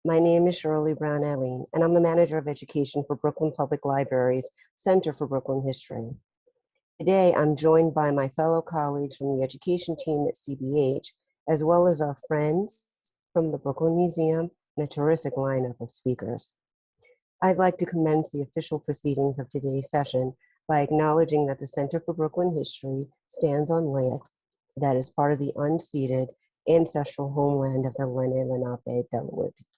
My name is Shirley Brown Eileen, and I'm the Manager of Education for Brooklyn Public Library's Center for Brooklyn History. Today, I'm joined by my fellow colleagues from the education team at CBH, as well as our friends from the Brooklyn Museum and a terrific lineup of speakers. I'd like to commence the official proceedings of today's session by acknowledging that the Center for Brooklyn History stands on land that is part of the unceded ancestral homeland of the Lenni Lenape Delaware people.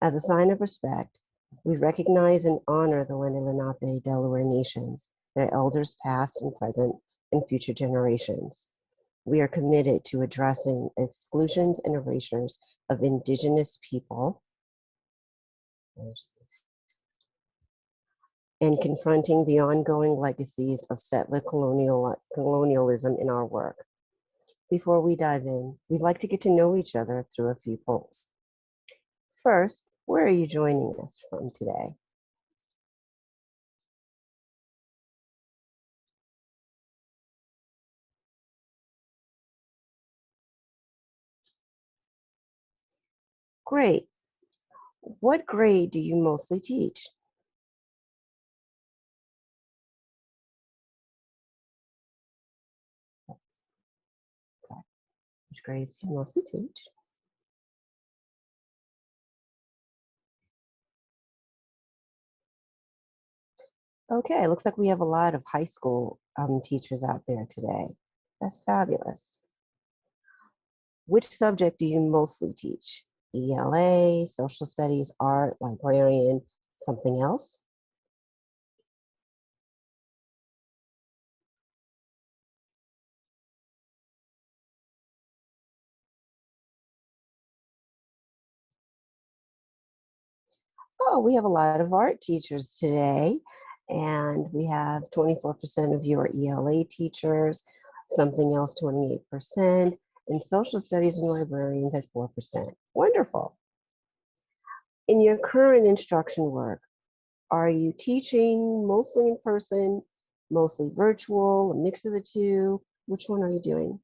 As a sign of respect, we recognize and honor the Lenni Lenape Delaware nations, their elders past and present, and future generations. We are committed to addressing exclusions and erasures of Indigenous people and confronting the ongoing legacies of settler colonialism in our work. Before we dive in, we'd like to get to know each other through a few polls. First, where are you joining us from today? Great. What grade do you mostly teach? Sorry. Which grades do you mostly teach? Okay, looks like we have a lot of high school teachers out there today. That's fabulous. Which subject do you mostly teach? ELA, social studies, art, librarian, something else? Oh, we have a lot of art teachers today, and we have 24% of you are ELA teachers, something else 28%, and social studies and librarians at 4%. Wonderful. In your current instruction work, are you teaching mostly in person, mostly virtual, a mix of the two? Which one are you doing?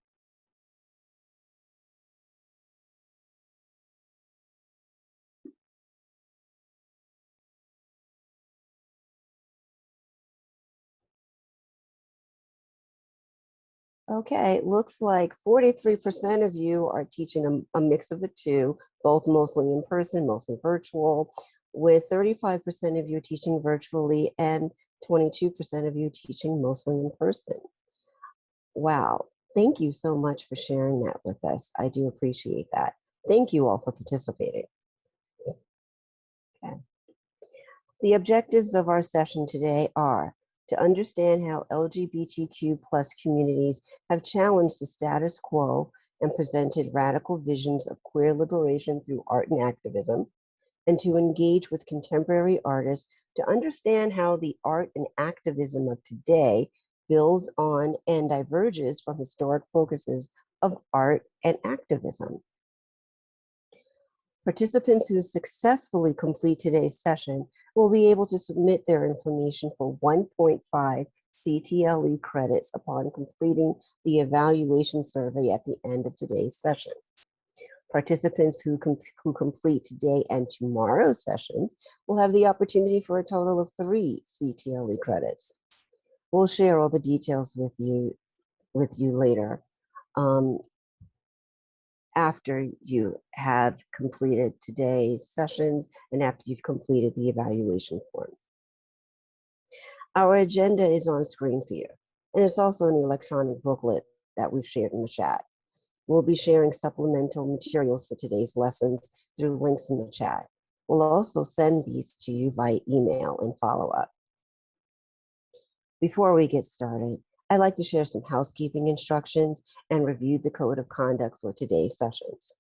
Okay, it looks like 43% of you are teaching a mix of the two, both mostly in person, mostly virtual, with 35% of you teaching virtually and 22% of you teaching mostly in person. Wow, thank you so much for sharing that with us. I do appreciate that. Thank you all for participating. Okay. The objectives of our session today are to understand how LGBTQ plus communities have challenged the status quo and presented radical visions of queer liberation through art and activism, and to engage with contemporary artists to understand how the art and activism of today builds on and diverges from historic focuses of art and activism. Participants who successfully complete today's session will be able to submit their information for 1.5 CTLE credits upon completing the evaluation survey at the end of today's session. Participants who complete today and tomorrow's sessions will have the opportunity for a total of 3 CTLE credits. We'll share all the details with you later. After you have completed today's sessions and after you've completed the evaluation form. Our agenda is on screen for you, and it's also an electronic booklet that we've shared in the chat. We'll be sharing supplemental materials for today's lessons through links in the chat. We'll also send these to you via email and follow up. Before we get started, I'd like to share some housekeeping instructions and review the code of conduct for today's sessions.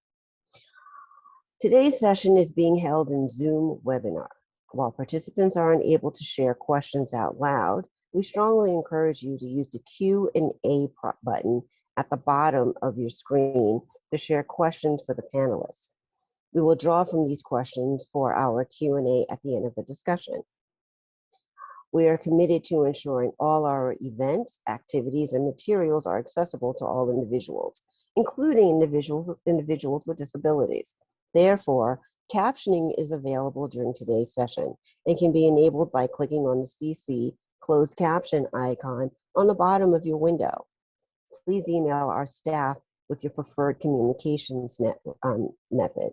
Today's session is being held in Zoom webinar. While participants aren't able to share questions out loud, we strongly encourage you to use the Q&A button at the bottom of your screen to share questions for the panelists. We will draw from these questions for our Q&A at the end of the discussion. We are committed to ensuring all our events, activities, and materials are accessible to all individuals, including individuals with disabilities. Therefore, Captioning is available during today's session and can be enabled by clicking on the CC closed caption icon on the bottom of your window. Please email our staff with your preferred communications method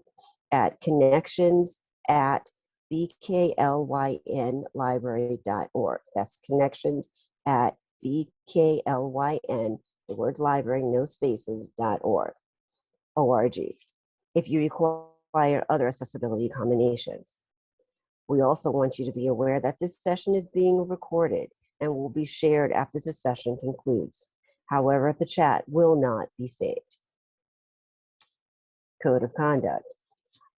at connections@bklynlibrary.org. That's connections@bklyn, the word library, no spaces.org. ORG. If you require other accessibility combinations. We also want you to be aware that this session is being recorded and will be shared after the session concludes. However, the chat will not be saved. Code of Conduct.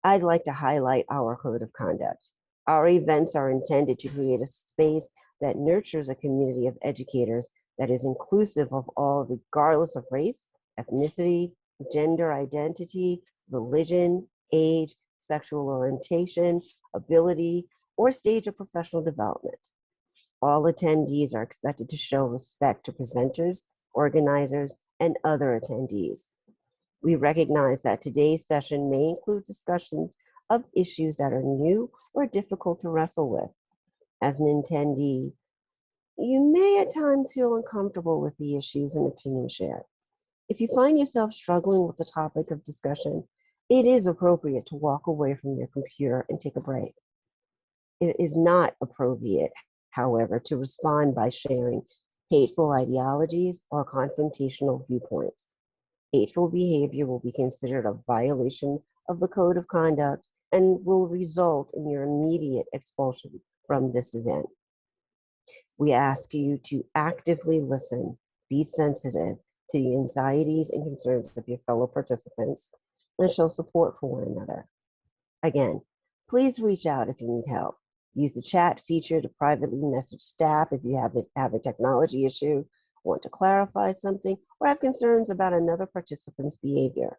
I'd like to highlight our code of conduct. Our events are intended to create a space that nurtures a community of educators that is inclusive of all, regardless of race, ethnicity, gender identity, religion, age, sexual orientation, ability, or stage of professional development. All attendees are expected to show respect to presenters, organizers, and other attendees. We recognize that today's session may include discussions of issues that are new or difficult to wrestle with. As an attendee, you may at times feel uncomfortable with the issues and opinions shared. If you find yourself struggling with the topic of discussion, it is appropriate to walk away from your computer and take a break. It is not appropriate, however, to respond by sharing hateful ideologies or confrontational viewpoints. Hateful behavior will be considered a violation of the code of conduct and will result in your immediate expulsion from this event. We ask you to actively listen, be sensitive to the anxieties and concerns of your fellow participants, and show support for one another. Again, please reach out if you need help. Use the chat feature to privately message staff if you have a technology issue, want to clarify something, or have concerns about another participant's behavior.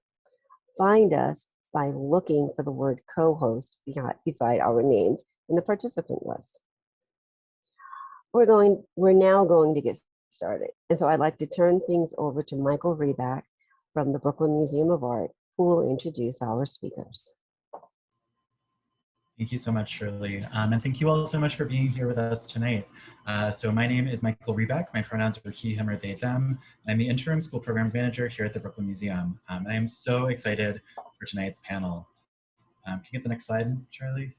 Find us by looking for the word co-host beside our names in the participant list. We're now going to get started. And so I'd like to turn things over to Michael Reback from the Brooklyn Museum of Art, who will introduce our speakers. Thank you so much, Shirley. And thank you all so much for being here with us tonight. So my name is Michael Reback. My pronouns are he, him, or they, them. And I'm the interim school programs manager here at the Brooklyn Museum. And I am so excited for tonight's panel. Can you get the next slide, Charlie?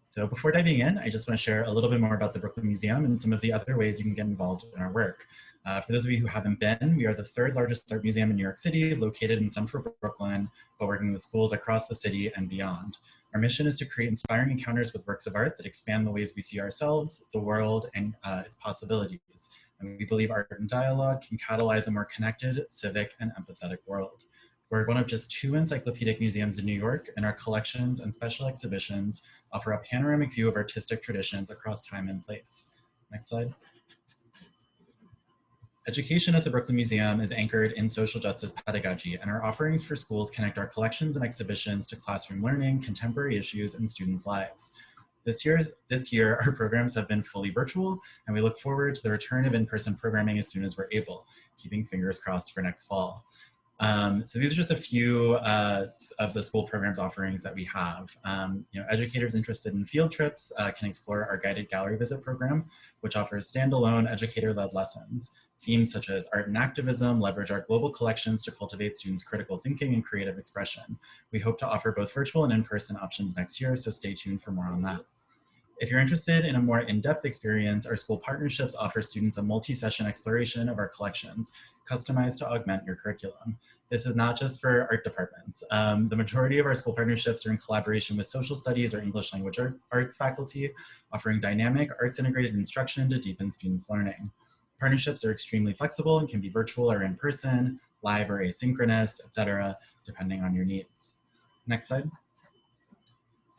So before diving in, I just want to share a little bit more about the Brooklyn Museum and some of the other ways you can get involved in our work. For those of you who haven't been, we are the third largest art museum in New York City, located in central Brooklyn, but working with schools across the city and beyond. Our mission is to create inspiring encounters with works of art that expand the ways we see ourselves, the world, and its possibilities. And we believe art and dialogue can catalyze a more connected, civic, and empathetic world. We're one of just 2 encyclopedic museums in New York, and our collections and special exhibitions offer a panoramic view of artistic traditions across time and place. Next slide. Education at the Brooklyn Museum is anchored in social justice pedagogy, and our offerings for schools connect our collections and exhibitions to classroom learning, contemporary issues, and students' lives. This year, our programs have been fully virtual, and we look forward to the return of in-person programming as soon as we're able, keeping fingers crossed for next fall. So these are just a few of the school programs offerings that we have. Educators interested in field trips can explore our guided gallery visit program, which offers standalone educator-led lessons. Themes such as art and activism leverage our global collections to cultivate students' critical thinking and creative expression. We hope to offer both virtual and in-person options next year, so stay tuned for more on that. If you're interested in a more in-depth experience, our school partnerships offer students a multi-session exploration of our collections, customized to augment your curriculum. This is not just for art departments. The majority of our school partnerships are in collaboration with social studies or English language arts faculty, offering dynamic arts-integrated instruction to deepen students' learning. Partnerships are extremely flexible and can be virtual or in person, live or asynchronous, etc., depending on your needs. Next slide.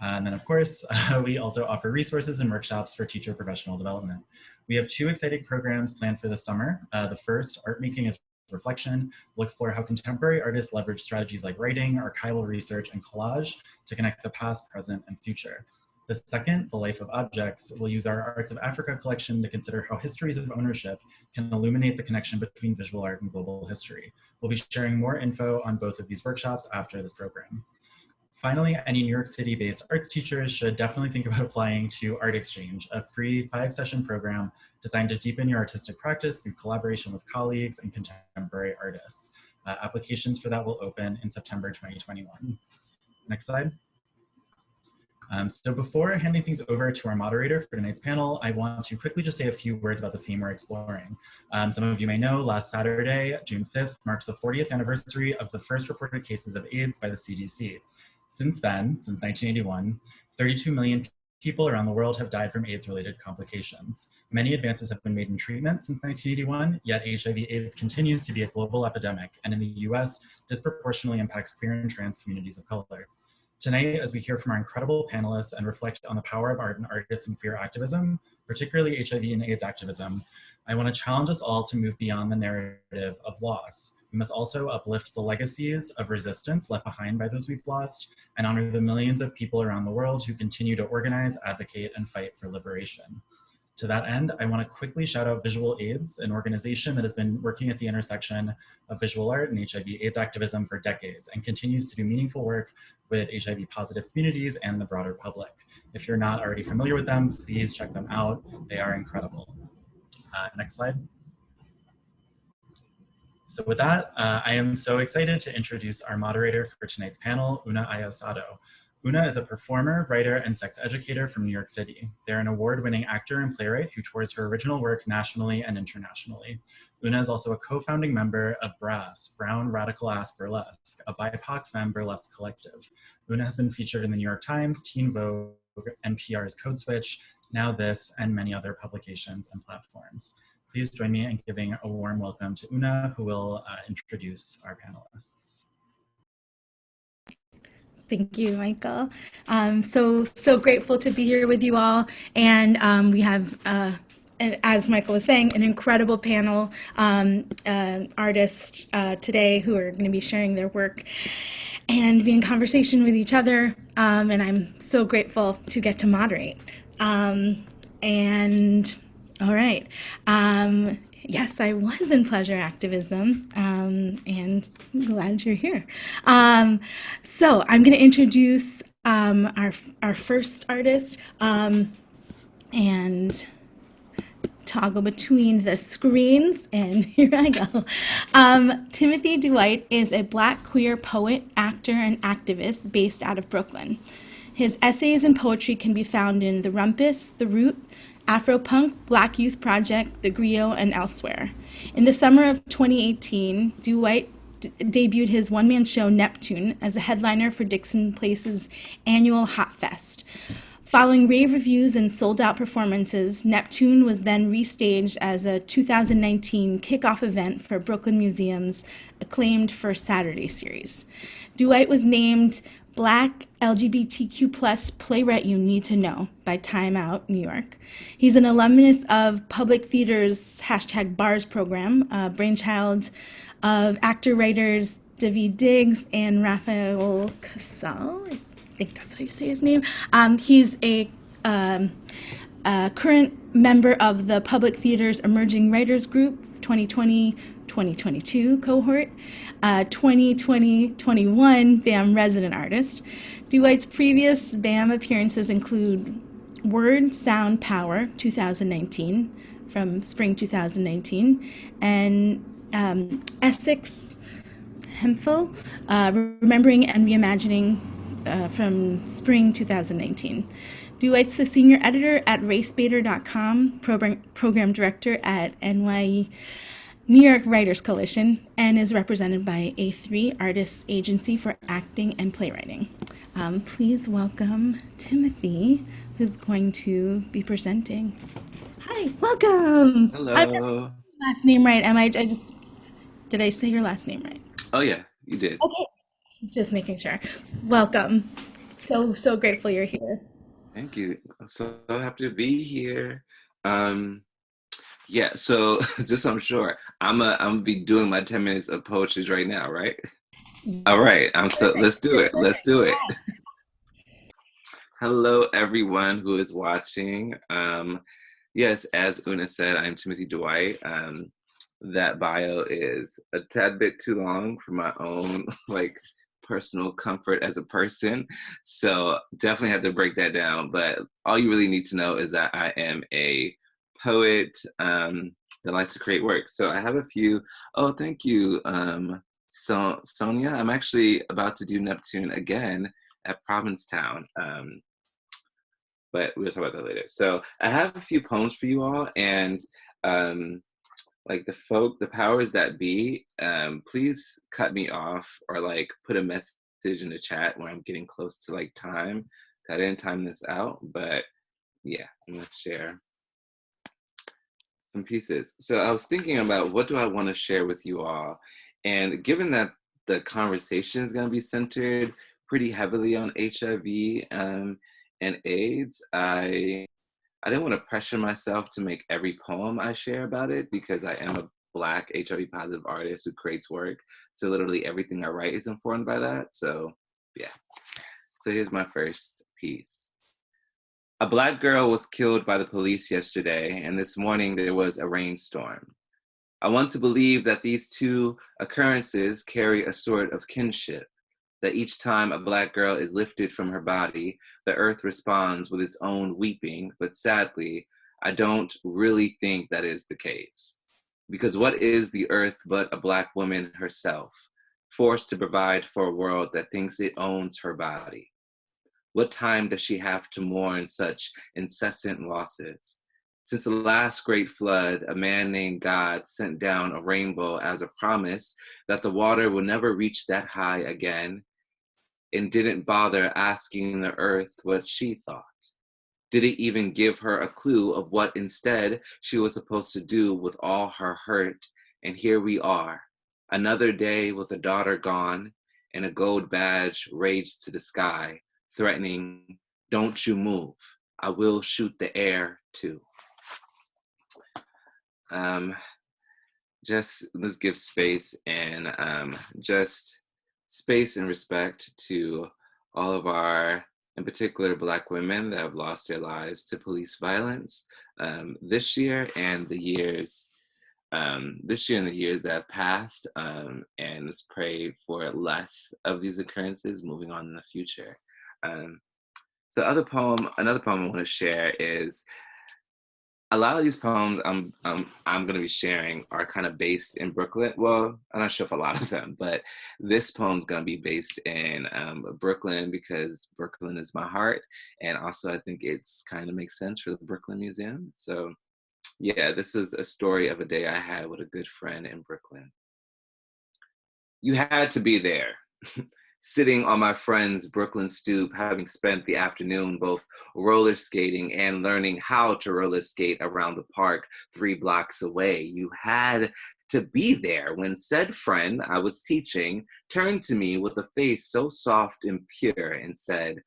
And then, of course, we also offer resources and workshops for teacher professional development. We have 2 exciting programs planned for this summer. The first, Art Making as Reflection, will explore how contemporary artists leverage strategies like writing, archival research, and collage to connect the past, present, and future. The second, The Life of Objects, will use our Arts of Africa collection to consider how histories of ownership can illuminate the connection between visual art and global history. We'll be sharing more info on both of these workshops after this program. Finally, any New York City-based arts teachers should definitely think about applying to Art Exchange, a free 5-session program designed to deepen your artistic practice through collaboration with colleagues and contemporary artists. Applications for that will open in September 2021. Next slide. So before handing things over to our moderator for tonight's panel, I want to quickly just say a few words about the theme we're exploring. Some of you may know last Saturday, June 5th, marked the 40th anniversary of the first reported cases of AIDS by the CDC. Since then, since 1981, 32 million people around the world have died from AIDS-related complications. Many advances have been made in treatment since 1981, yet HIV/AIDS continues to be a global epidemic, and in the US, disproportionately impacts queer and trans communities of color. Tonight, as we hear from our incredible panelists and reflect on the power of art and artists in queer activism, particularly HIV and AIDS activism, I want to challenge us all to move beyond the narrative of loss. We must also uplift the legacies of resistance left behind by those we've lost and honor the millions of people around the world who continue to organize, advocate, and fight for liberation. To that end, I want to quickly shout out Visual AIDS, an organization that has been working at the intersection of visual art and HIV/AIDS activism for decades and continues to do meaningful work with HIV-positive communities and the broader public. If you're not already familiar with them, please check them out. They are incredible. Next slide. So with that, I am so excited to introduce our moderator for tonight's panel, Una Aya Osato. Una is a performer, writer, and sex educator from New York City. They're an award-winning actor and playwright who tours her original work nationally and internationally. Una is also a co-founding member of BRASS, Brown Radical Ass Burlesque, a BIPOC femme burlesque collective. Una has been featured in the New York Times, Teen Vogue, NPR's Code Switch, Now This, and many other publications and platforms. Please join me in giving a warm welcome to Una, who will introduce our panelists. Thank you, Michael. So grateful to be here with you all. And we have, as Michael was saying, an incredible panel artists today who are going to be sharing their work and be in conversation with each other. And I'm so grateful to get to moderate. And all right. Yes, I was in pleasure activism, and I'm glad you're here. So I'm going to introduce our first artist and toggle between the screens, and here I go. Timothy DuWhite is a Black queer poet, actor, and activist based out of Brooklyn. His essays and poetry can be found in The Rumpus, The Root, Afropunk, Black Youth Project, The Griot, and elsewhere. In the summer of 2018, DuWhite debuted his one-man show Neptune as a headliner for Dixon Place's annual Hot Fest. Following rave reviews and sold-out performances, Neptune was then restaged as a 2019 kickoff event for Brooklyn Museum's acclaimed First Saturday series. DuWhite was named Black LGBTQ+ Playwright You Need to Know by Time Out New York. He's an alumnus of Public Theater's #Bars program, brainchild of actor-writers David Diggs and Raphael Casal. I think that's how you say his name. He's a current member of the Public Theater's Emerging Writers Group 2020-2022 cohort, 2020-21 BAM resident artist. DuWhite's previous BAM appearances include Word, Sound, Power 2019 from spring 2019, and Essex Hemphill, Remembering and Reimagining from spring 2019. DuWhite's the senior editor at racebaiter.com, program director at NYU New York Writers Coalition, and is represented by A3 Artists Agency for Acting and Playwriting. Please welcome Timothy, who's going to be presenting. Hi, welcome. Hello. I got your last name right. Did I say your last name right? Oh yeah, you did. Okay, just making sure. Welcome. So grateful you're here. Thank you. So happy to be here. Yeah, so just so I'm sure, I'm gonna be doing my 10 minutes of poetry right now, right? All right, let's do it. Let's do it. Hello, everyone who is watching. Yes, as Una said, I'm Timothy DuWhite. That bio is a tad bit too long for my own personal comfort as a person. So definitely had to break that down. But all you really need to know is that I am a poet that likes to create work. So I have a few. Oh, thank you, Sonia. I'm actually about to do Neptune again at Provincetown. But we'll talk about that later. So I have a few poems for you all, and like the powers that be, please cut me off or like put a message in the chat when I'm getting close to like time. I didn't time this out, but yeah, I'm gonna share some pieces. So I was thinking about what do I want to share with you all, and given that the conversation is gonna be centered pretty heavily on HIV and AIDS, I didn't want to pressure myself to make every poem I share about it because I am a Black HIV positive artist who creates work. So literally everything I write is informed by that. So yeah. So here's my first piece. A Black girl was killed by the police yesterday, and this morning there was a rainstorm. I want to believe that these two occurrences carry a sort of kinship, that each time a Black girl is lifted from her body, the earth responds with its own weeping, but sadly, I don't really think that is the case. Because what is the earth but a Black woman herself, forced to provide for a world that thinks it owns her body? What time does she have to mourn such incessant losses? Since the last great flood, a man named God sent down a rainbow as a promise that the water will never reach that high again, and didn't bother asking the earth what she thought. Did it even give her a clue of what instead she was supposed to do with all her hurt? And here we are, another day with a daughter gone and a gold badge raised to the sky, threatening, don't you move, I will shoot the air too. Just let's give space and just space and respect to all of our, in particular, Black women that have lost their lives to police violence this year and the years that have passed, and let's pray for less of these occurrences moving on in the future. So another poem I want to share is, a lot of these poems I'm going to be sharing are kind of based in Brooklyn. Well, I'm not sure if a lot of them, but this poem's going to be based in Brooklyn because Brooklyn is my heart. And also I think it's kind of makes sense for the Brooklyn Museum. So yeah, this is a story of a day I had with a good friend in Brooklyn. You had to be there. Sitting on my friend's Brooklyn stoop, having spent the afternoon both roller skating and learning how to roller skate around the park 3 blocks away. You had to be there when said friend I was teaching turned to me with a face so soft and pure and said,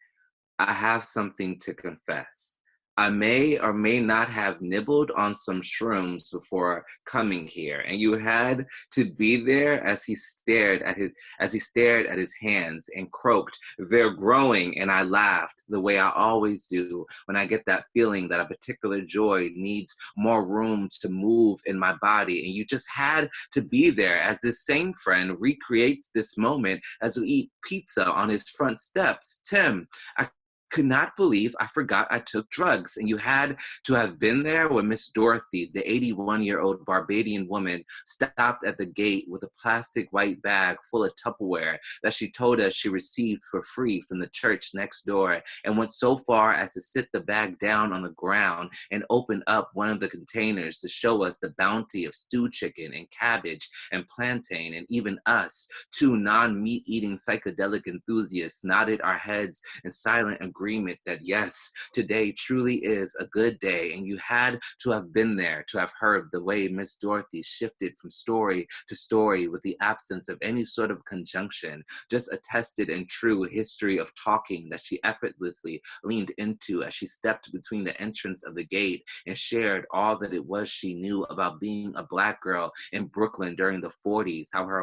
I have something to confess. I may or may not have nibbled on some shrooms before coming here, and you had to be there as he stared at his hands and croaked, they're growing, and I laughed the way I always do when I get that feeling that a particular joy needs more room to move in my body, and you just had to be there as this same friend recreates this moment as we eat pizza on his front steps. Tim, I could not believe I forgot I took drugs. And you had to have been there when Miss Dorothy, the 81-year-old Barbadian woman, stopped at the gate with a plastic white bag full of Tupperware that she told us she received for free from the church next door, and went so far as to sit the bag down on the ground and open up one of the containers to show us the bounty of stewed chicken and cabbage and plantain, and even us, 2 non-meat eating psychedelic enthusiasts, nodded our heads in silent agreement that yes, today truly is a good day. And you had to have been there to have heard the way Miss Dorothy shifted from story to story with the absence of any sort of conjunction, just a tested and true history of talking that she effortlessly leaned into as she stepped between the entrance of the gate and shared all that it was she knew about being a Black girl in Brooklyn during the 40s, how her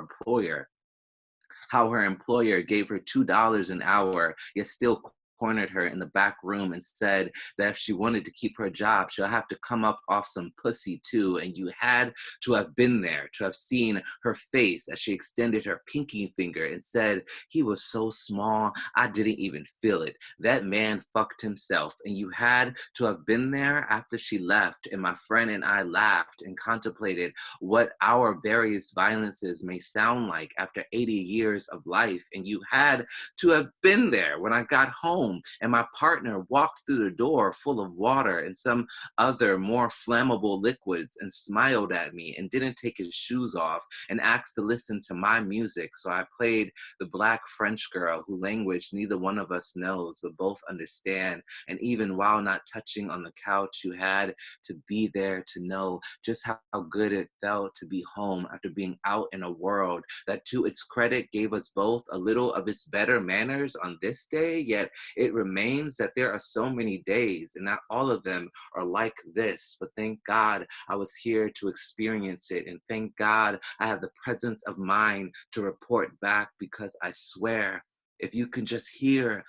employer gave her $2 an hour, yet still cornered her in the back room and said that if she wanted to keep her job, she'll have to come up off some pussy too. And you had to have been there to have seen her face as she extended her pinky finger and said, he was so small, I didn't even feel it. That man fucked himself. And you had to have been there after she left. And my friend and I laughed and contemplated what our various violences may sound like after 80 years of life. And you had to have been there when I got home and my partner walked through the door full of water and some other more flammable liquids and smiled at me and didn't take his shoes off and asked to listen to my music. So I played the Black French girl whose language neither one of us knows but both understand. And even while not touching on the couch, you had to be there to know just how good it felt to be home after being out in a world that, to its credit, gave us both a little of its better manners on this day. Yet it remains that there are so many days and not all of them are like this. But thank God I was here to experience it, and thank God I have the presence of mind to report back, because I swear, if you can just hear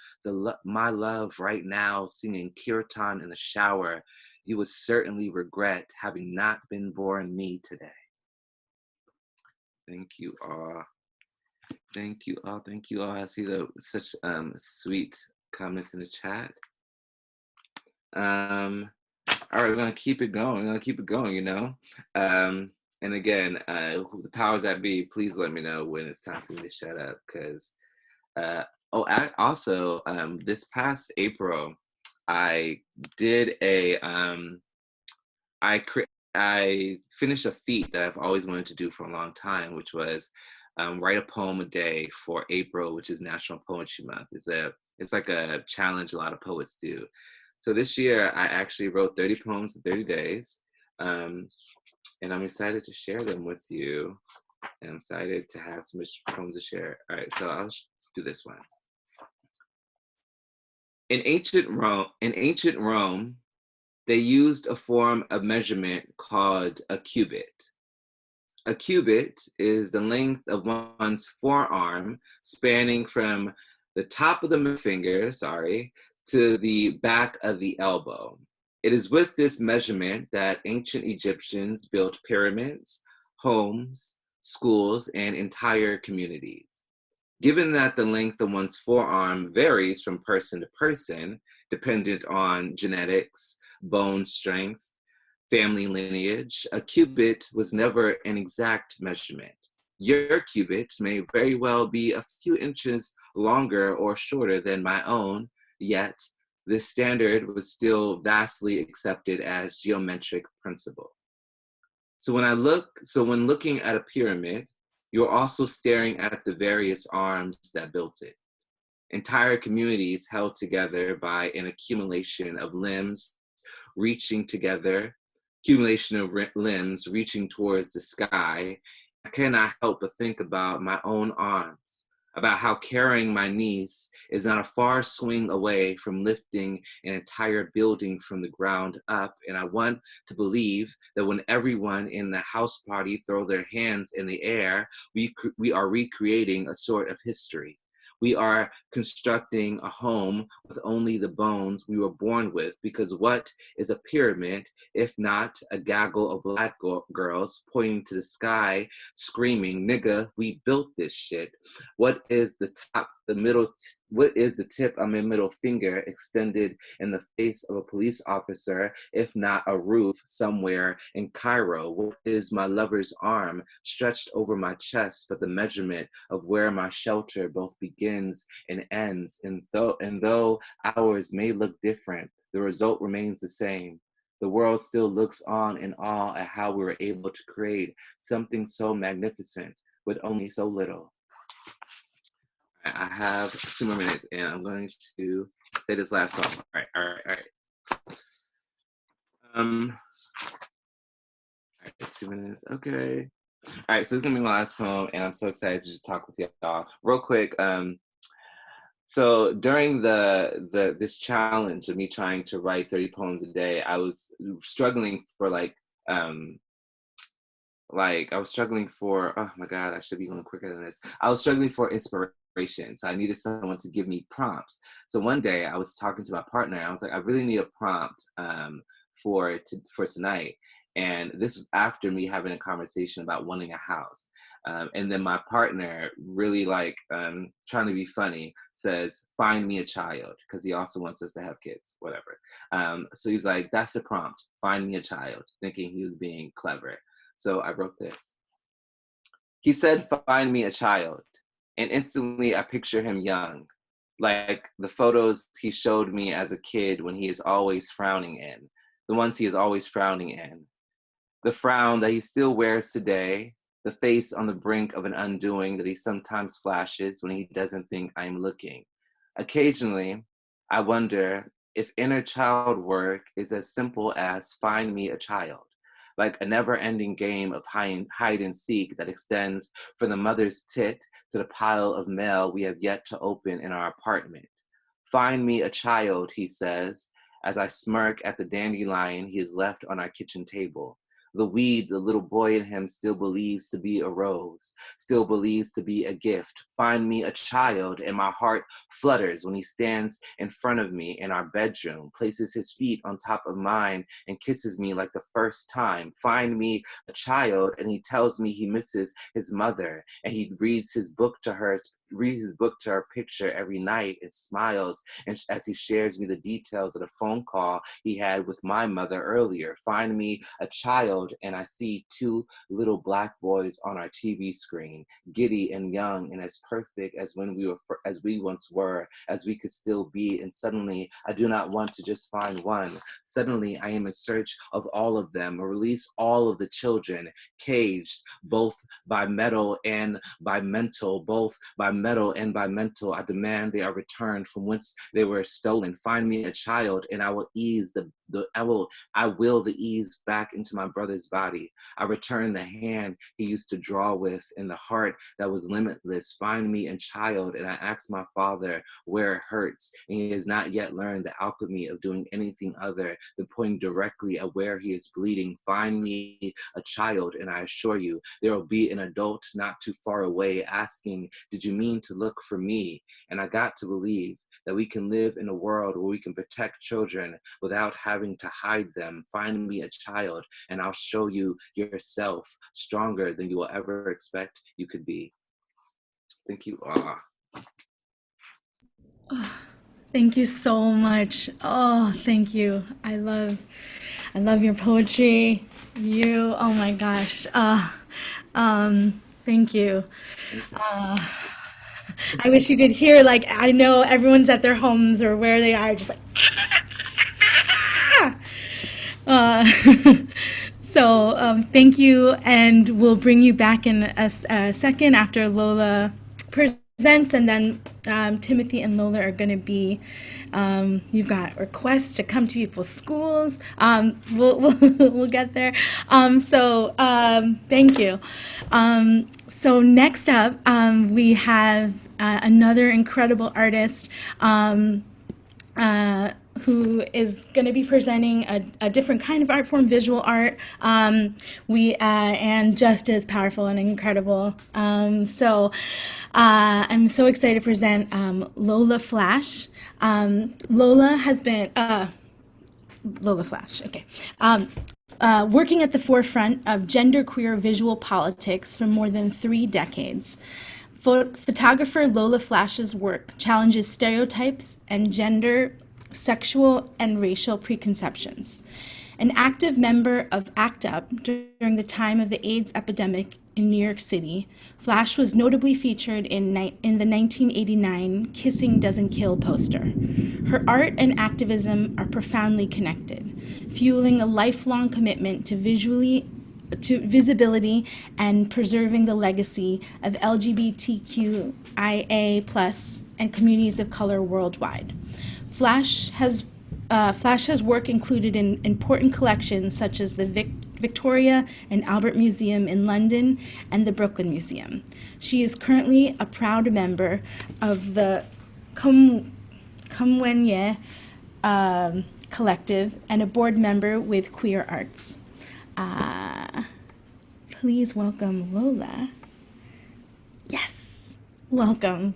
my love right now singing kirtan in the shower, you would certainly regret having not been born me today. Thank you all. Thank you all. Thank you all. I see such sweet comments in the chat. All right, we're gonna keep it going. We're gonna keep it going, you know. And again, the powers that be, please let me know when it's time for me to shut up. Because, also, this past April, I did I finished a feat that I've always wanted to do for a long time, which was write a poem a day for April, which is National Poetry Month. It's like a challenge a lot of poets do. So this year, I actually wrote 30 poems in 30 days, and I'm excited to share them with you, and I'm excited to have some poems to share. All right, so I'll do this one. In ancient Rome, they used a form of measurement called a cubit. A cubit is the length of one's forearm, spanning from the top of the middle finger, to the back of the elbow. It is with this measurement that ancient Egyptians built pyramids, homes, schools, and entire communities. Given that the length of one's forearm varies from person to person, dependent on genetics, bone strength, family lineage, a cubit was never an exact measurement. Your cubit may very well be a few inches longer or shorter than my own, yet this standard was still vastly accepted as geometric principle. So when looking at a pyramid, you're also staring at the various arms that built it. Entire communities held together by an accumulation of limbs reaching towards the sky. I cannot help but think about my own arms, about how carrying my niece is not a far swing away from lifting an entire building from the ground up. And I want to believe that when everyone in the house party throw their hands in the air, we are recreating a sort of history. We are constructing a home with only the bones we were born with, because what is a pyramid if not a gaggle of Black girls pointing to the sky, screaming, "Nigga, we built this shit"? What is the tip of my middle finger extended in the face of a police officer, if not a roof somewhere in Cairo? What is my lover's arm stretched over my chest, but the measurement of where my shelter both begins and ends? And though ours may look different, the result remains the same. The world still looks on in awe at how we were able to create something so magnificent with only so little. I have 2 more minutes, and I'm going to say this last poem. All right. All right, 2 minutes. Okay. All right, so this is gonna be my last poem, and I'm so excited to just talk with y'all real quick. So during this challenge of me trying to write 30 poems a day, I was struggling for oh my God, I should be going quicker than this. I was struggling for inspiration. inspiration. So I needed someone to give me prompts. So one day I was talking to my partner, and I was like, I really need a prompt for tonight. And this was after me having a conversation about wanting a house. And then my partner, really like trying to be funny, says, find me a child, because he also wants us to have kids, whatever. So he's like, that's the prompt, find me a child, thinking he was being clever. So I wrote this. He said, find me a child. And instantly I picture him young, like the photos he showed me as a kid when he is always frowning in, the ones he is always frowning in. The frown that he still wears today, the face on the brink of an undoing that he sometimes flashes when he doesn't think I'm looking. Occasionally, I wonder if inner child work is as simple as find me a child, like a never-ending game of hide and seek that extends from the mother's tit to the pile of mail we have yet to open in our apartment. Find me a child, he says, as I smirk at the dandelion he has left on our kitchen table. The weed the little boy in him still believes to be a rose, still believes to be a gift. Find me a child, and my heart flutters when he stands in front of me in our bedroom, places his feet on top of mine, and kisses me like the first time. Find me a child, and he tells me he misses his mother, and he reads his book to her picture every night and smiles and as he shares me the details of the phone call he had with my mother earlier. Find me a child, and I see two little black boys on our TV screen, giddy and young and as perfect as we once were, as we could still be. And suddenly I do not want to just find one. Suddenly I am in search of all of them, or release all of the children, caged both by metal and by mental, both by metal and by mental. I demand they are returned from whence they were stolen. Find me a child, and I will ease I will the ease back into my brother's body. I return the hand he used to draw with, and the heart that was limitless. Find me a child, and I ask my father where it hurts, and he has not yet learned the alchemy of doing anything other than pointing directly at where he is bleeding. Find me a child, and I assure you there will be an adult not too far away asking, did you mean to look for me? And I got to believe that we can live in a world where we can protect children without having to hide them. Find me a child, and I'll show you yourself stronger than you will ever expect you could be. Thank you. Thank you so much. Oh, thank you. I love your poetry. Oh my gosh. Thank you. I wish you could hear, like, I know everyone's at their homes or where they are, just like, uh, so thank you, and we'll bring you back in a second after Lola presents, and then Timothy and Lola are going to be, you've got requests to come to people's schools. We'll get there. Thank you. So next up, we have another incredible artist who is going to be presenting a different kind of art form, visual art, and just as powerful and incredible. I'm so excited to present Lola Flash. Lola has been Lola Flash. Okay. Working at the forefront of genderqueer visual politics for more than 3 decades. Photographer Lola Flash's work challenges stereotypes and gender, sexual, and racial preconceptions. An active member of ACT UP during the time of the AIDS epidemic in New York City, Flash was notably featured in the 1989 Kissing Doesn't Kill poster. Her art and activism are profoundly connected, fueling a lifelong commitment to visibility and preserving the legacy of LGBTQIA+ and communities of color worldwide. Flash has work included in important collections such as the Victoria and Albert Museum in London and the Brooklyn Museum. She is currently a proud member of the Kumwenye Collective and a board member with Queer Arts. Please welcome Lola. Yes, welcome.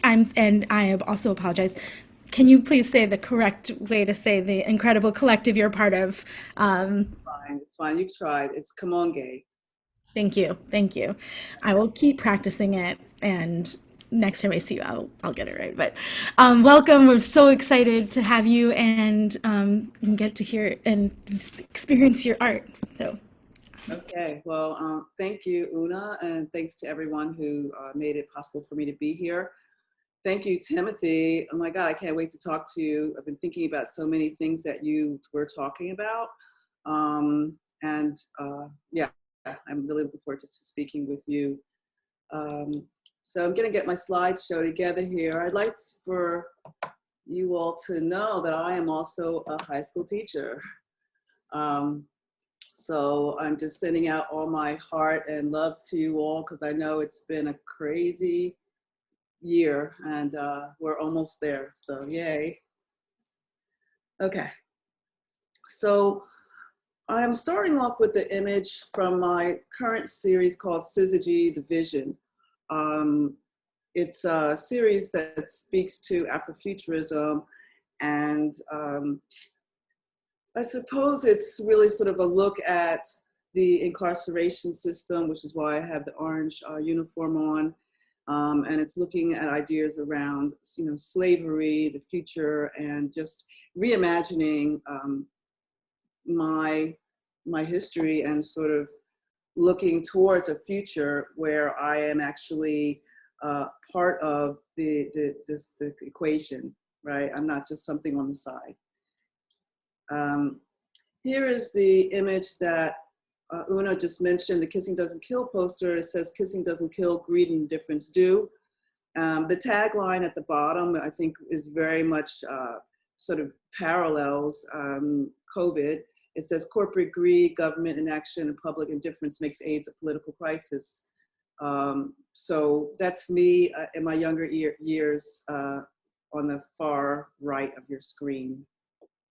And I also apologize. Can you please say the correct way to say the incredible collective you're part of? Fine, it's fine. You tried. It's Come On Gay. Thank you. Thank you. I will keep practicing it, and next time I see you, I'll get it right. But welcome. We're so excited to have you and get to hear and experience your art. So. Okay. Well, thank you, Una, and thanks to everyone who made it possible for me to be here. Thank you, Timothy. Oh my God, I can't wait to talk to you. I've been thinking about so many things that you were talking about. Yeah, I'm really looking forward to speaking with you. So I'm gonna get my slideshow together here. I'd like for you all to know that I am also a high school teacher. So I'm just sending out all my heart and love to you all, because I know it's been a crazy year, and we're almost there, so yay. Okay, so I'm starting off with the image from my current series called Syzygy the Vision. It's a series that speaks to Afrofuturism, and I suppose it's really sort of a look at the incarceration system, which is why I have the orange uniform on. And it's looking at ideas around, slavery, the future, and just reimagining my history, and sort of looking towards a future where I am actually part of the equation, right? I'm not just something on the side. Here is the image that Una just mentioned, the Kissing Doesn't Kill poster. It says, "Kissing doesn't kill, greed and indifference do." The tagline at the bottom, I think, is very much sort of parallels COVID. It says, "Corporate greed, government inaction, and public indifference makes AIDS a political crisis." So that's me in my younger years on the far right of your screen.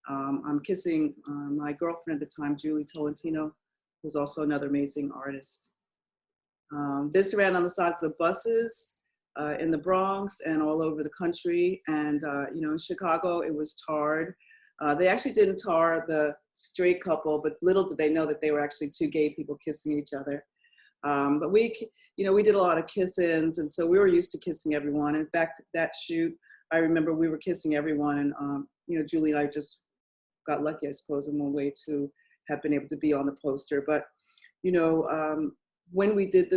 I'm kissing my girlfriend at the time, Julie Tolentino, who's also another amazing artist. This ran on the sides of the buses in the Bronx and all over the country. And in Chicago, it was tarred. They actually didn't tar the straight couple, but little did they know that they were actually two gay people kissing each other. But we did a lot of kiss-ins, and so we were used to kissing everyone. In fact, that shoot, I remember we were kissing everyone, and Julie and I just got lucky, I suppose, in one way to have been able to be on the poster. But when we did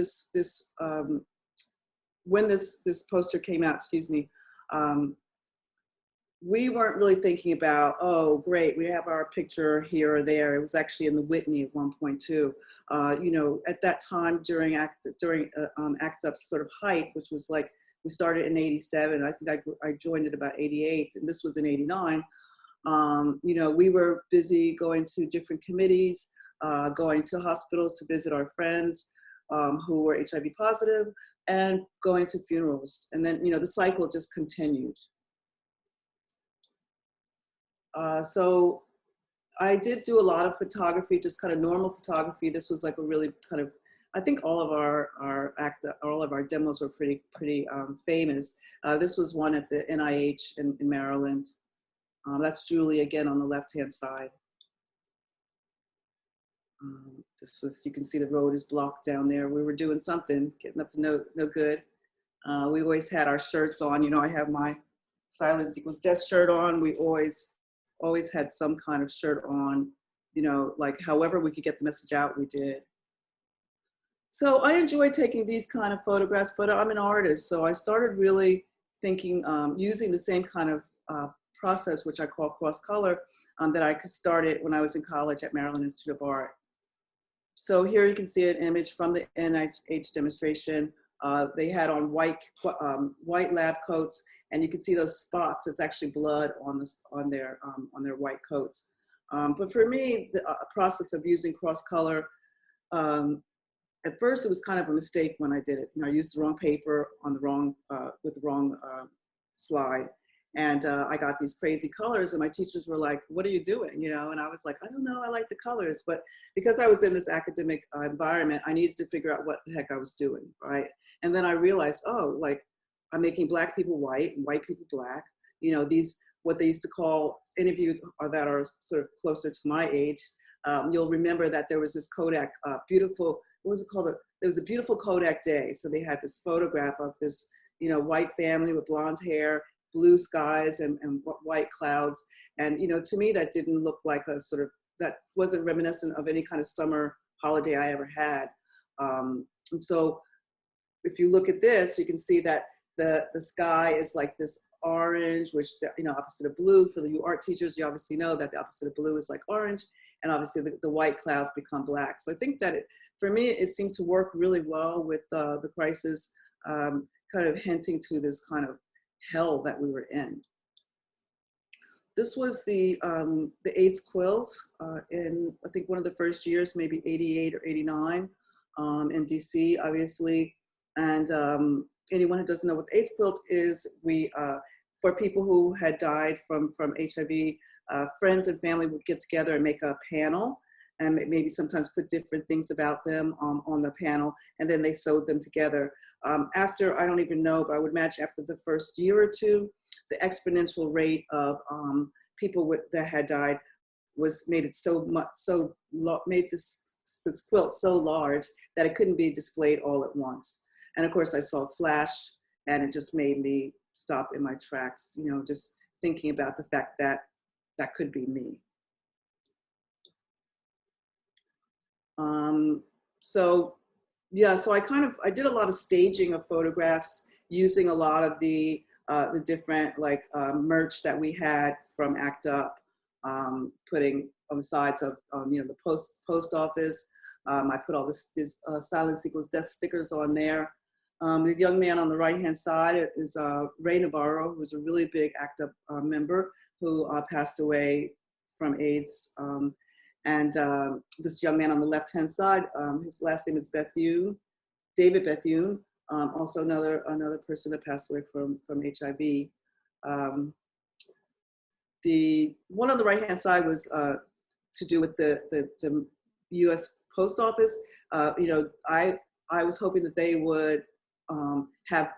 when this poster came out, we weren't really thinking about, oh, great, we have our picture here or there. It was actually in the Whitney at one point too. At that time during ACT UP's sort of height, which was like, we started in '87. I think I joined at about '88, and this was in '89. We were busy going to different committees, going to hospitals to visit our friends who were HIV positive, and going to funerals. And then, the cycle just continued. So I did do a lot of photography, just kind of normal photography. This was like a really kind of, I think all of our demos were pretty famous. This was one at the NIH in Maryland. That's Julie again on the left-hand side. You can see the road is blocked down there. We were doing something, getting up to no good. We always had our shirts on. I have my Silence Equals Death shirt on. We always had some kind of shirt on, like however we could get the message out, we did. So I enjoy taking these kind of photographs, but I'm an artist. So I started really thinking, using the same kind of process, which I call cross-color, that I started when I was in college at Maryland Institute of Art. So here you can see an image from the NIH demonstration. They had on white lab coats, and you can see those spots. It's actually blood on their white coats. But for me, the process of using cross-color, at first it was kind of a mistake when I did it. I used the wrong paper on the wrong with the wrong slide. And I got these crazy colors, and my teachers were like, "What are you doing?" And I was like, "I don't know, I like the colors." But because I was in this academic environment, I needed to figure out what the heck I was doing, right? And then I realized, oh, like are making Black people white and white people Black. You know, these, what they used to call, any of you that are sort of closer to my age, you'll remember that there was this Kodak, beautiful, what was it called? There was a beautiful Kodak day. So they had this photograph of this, you know, white family with blonde hair, blue skies and white clouds. And, you know, to me, that didn't look like a sort of, that wasn't reminiscent of any kind of summer holiday I ever had. And so if you look at this, you can see that the sky is like this orange, which, you know, opposite of blue. For you art teachers, you obviously know that the opposite of blue is like orange, and obviously the white clouds become black. So I think that for me, it seemed to work really well with the crisis, kind of hinting to this kind of hell that we were in. This was the AIDS quilt in, I think, one of the first years, maybe 88 or 89 in DC, obviously. And anyone who doesn't know what the AIDS quilt is, for people who had died from HIV, friends and family would get together and make a panel, and maybe sometimes put different things about them on the panel, and then they sewed them together. After, I don't even know, but I would imagine after the first year or two, the exponential rate of people that had died made this quilt so large that it couldn't be displayed all at once. And of course I saw Flash, and it just made me stop in my tracks, you know, just thinking about the fact that that could be me. So yeah, so I did a lot of staging of photographs using a lot of the different merch that we had from ACT UP, putting on the sides of you know, the post office. I put all this silent sequence death stickers on there. The young man on the right-hand side is Ray Navarro, who was a really big ACT UP member who passed away from AIDS. And this young man on the left-hand side, his last name is Bethune, David Bethune, also another person that passed away from HIV. The one on the right-hand side was to do with the U.S. Post Office. You know, I was hoping that they would have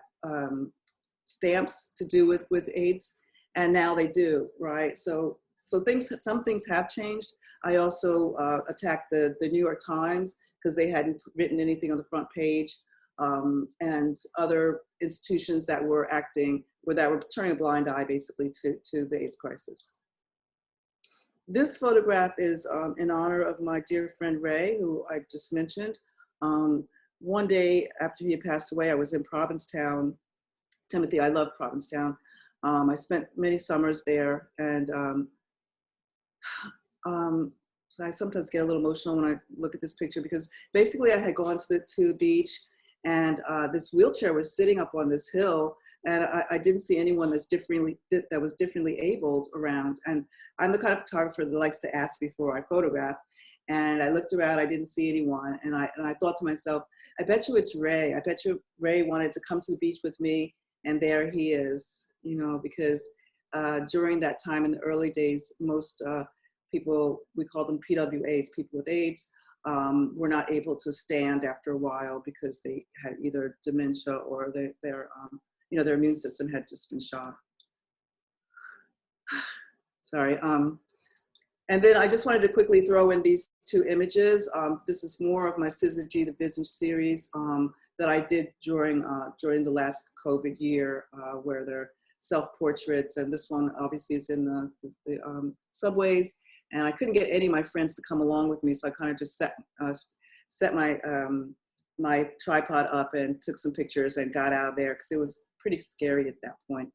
stamps to do with AIDS, and now they do, right? So some things have changed. I also attacked the New York Times because they hadn't written anything on the front page, and other institutions that were turning a blind eye basically to the AIDS crisis. This photograph is in honor of my dear friend Ray, who I just mentioned. One day after he had passed away, I was in Provincetown. Timothy, I love Provincetown. I spent many summers there, and so I sometimes get a little emotional when I look at this picture, because basically I had gone to the beach, and this wheelchair was sitting up on this hill, and I didn't see anyone that was differently abled around. And I'm the kind of photographer that likes to ask before I photograph. And I looked around, I didn't see anyone, and I thought to myself, I bet you it's Ray. I bet you Ray wanted to come to the beach with me, and there he is, you know, because during that time in the early days, most people, we call them PWAs, people with AIDS, were not able to stand after a while because they had either dementia or their immune system had just been shot. Sorry. And then I just wanted to quickly throw in these two images. This is more of my Syzygy the Vision series that I did during the last COVID year, where they're self-portraits, and this one obviously is in the subways. And I couldn't get any of my friends to come along with me, so I kind of just set my my tripod up and took some pictures and got out of there, because it was pretty scary at that point.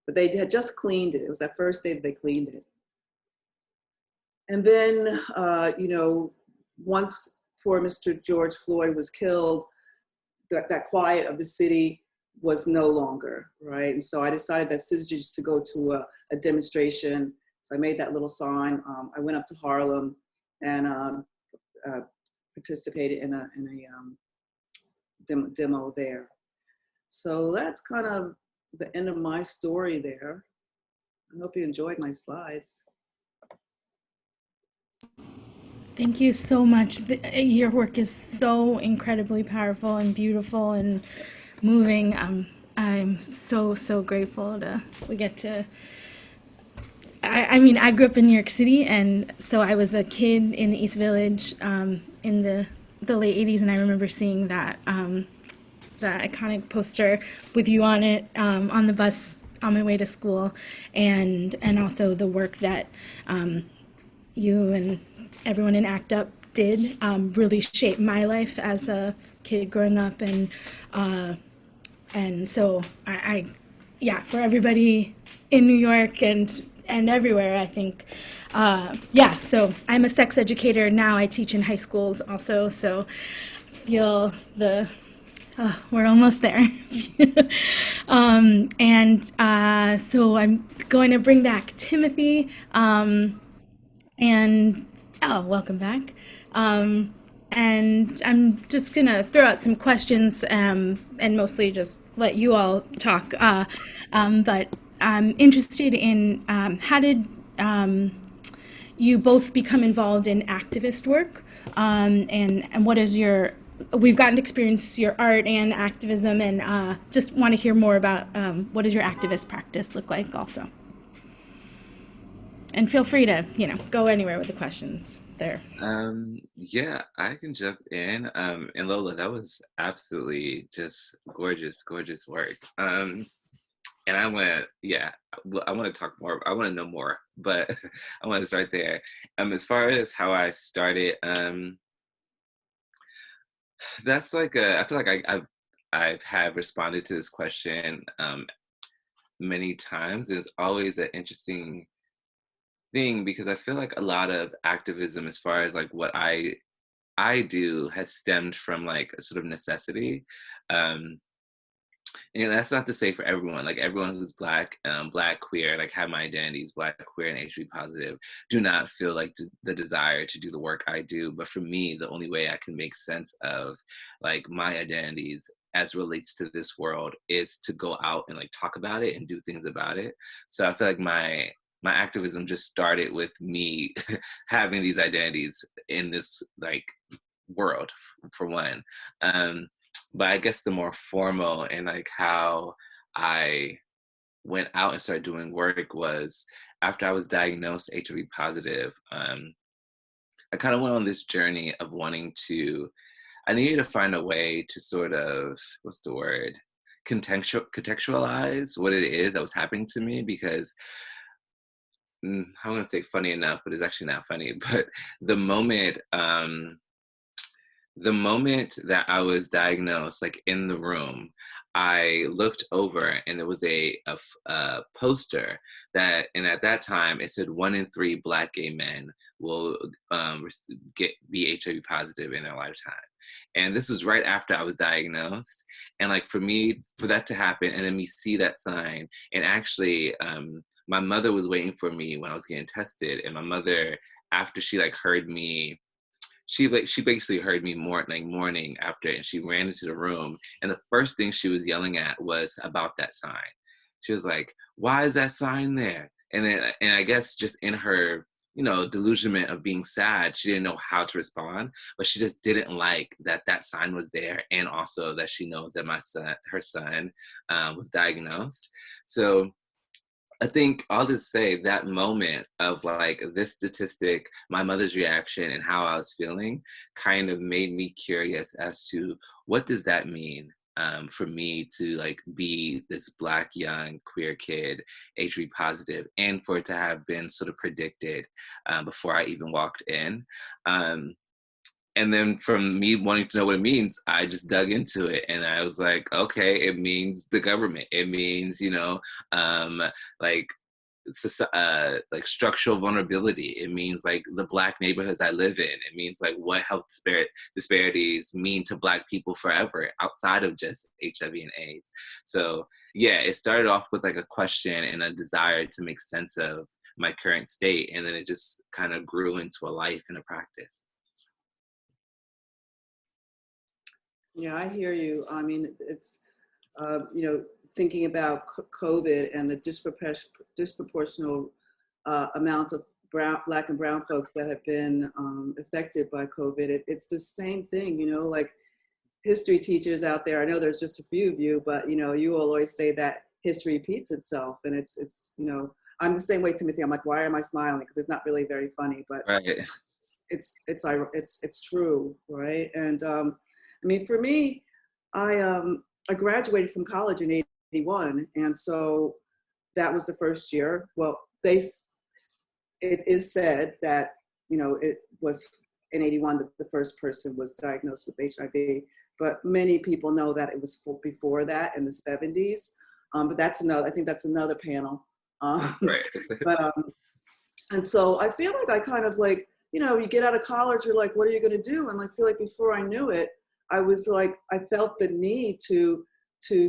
But they had just cleaned it. It was that first day that they cleaned it. And then, you know, once poor Mr. George Floyd was killed, that quiet of the city was no longer, right? And so I decided that Syzygy to go to a demonstration. So I made that little sign. I went up to Harlem and participated in a demo there. So that's kind of the end of my story there. I hope you enjoyed my slides. Thank you so much. Your work is so incredibly powerful and beautiful and moving. I'm so, so grateful we get to, I mean, I grew up in New York City, and so I was a kid in the East Village in the late 80s, and I remember seeing that, that iconic poster with you on it on the bus on my way to school, and also the work that you and everyone in ACT UP did really shaped my life as a kid growing up, and so yeah, for everybody in New York and everywhere, I think, yeah. So I'm a sex educator now. I teach in high schools also, so feel the. Oh, we're almost there. So I'm going to bring back Timothy. And oh, welcome back. And I'm just gonna throw out some questions and mostly just let you all talk. But I'm interested in how did you both become involved in activist work, and what is your, we've gotten to experience your art and activism, and just want to hear more about what does your activist practice look like also. And feel free to, go anywhere with the questions there. Yeah, I can jump in. And Lola, that was absolutely just gorgeous, gorgeous work. And I want to talk more. I want to know more, but I want to start there. As far as how I started, that's like I feel like I've have responded to this question many times. It's always an interesting thing because I feel like a lot of activism, as far as like what I do, has stemmed from like a sort of necessity. And that's not to say for everyone, like everyone who's Black, Black, queer, like have my identities, Black, queer, and HIV positive, do not feel like the desire to do the work I do. But for me, the only way I can make sense of like my identities as relates to this world is to go out and like talk about it and do things about it. So I feel like my activism just started with me having these identities in this like world, for one. But I guess the more formal and like how I went out and started doing work was after I was diagnosed HIV positive. I kind of went on this journey of wanting to, I needed to find a way to sort of, what's the word? Contextualize what it is that was happening to me, because I'm going to say funny enough, but it's actually not funny. But the moment that I was diagnosed, like in the room, I looked over and there was a poster that, and at that time it said 1 in 3 Black gay men will be HIV positive in their lifetime. And this was right after I was diagnosed. And like for that to happen and then me see that sign, and actually my mother was waiting for me when I was getting tested, and my mother, after she like heard me, she basically heard me morning after, and she ran into the room, and the first thing she was yelling at was about that sign. She was like, "Why is that sign there?" And I guess just in her, delusionment of being sad, she didn't know how to respond, but she just didn't like that sign was there, and also that she knows that her son was diagnosed. So I think all to say that moment of like this statistic, my mother's reaction and how I was feeling kind of made me curious as to what does that mean for me to like be this Black young queer kid, HIV positive, and for it to have been sort of predicted before I even walked in. And then from me wanting to know what it means, I just dug into it, and I was like, okay, it means the government. It means, like structural vulnerability. It means like the Black neighborhoods I live in. It means like what health disparities mean to Black people forever outside of just HIV and AIDS. So yeah, it started off with like a question and a desire to make sense of my current state, and then it just kind of grew into a life and a practice. Yeah, I hear you. I mean, it's, thinking about COVID and the disproportional amount of Black and brown folks that have been affected by COVID. It's the same thing, like history teachers out there, I know there's just a few of you, but you know, you will always say that history repeats itself, and it's you know, I'm the same way, Timothy. I'm like, why am I smiling? Because it's not really very funny, but Right. it's true, right? And I mean, for me, I graduated from college in '81, and so that was the first year. Well, it is said that, you know, it was in '81 that the first person was diagnosed with HIV, but many people know that it was before that in the '70s. But I think that's another panel. Right. But and so I feel like I kind of like, you know, you get out of college, you're like, what are you going to do? And I feel like before I knew it, I was like, I felt the need to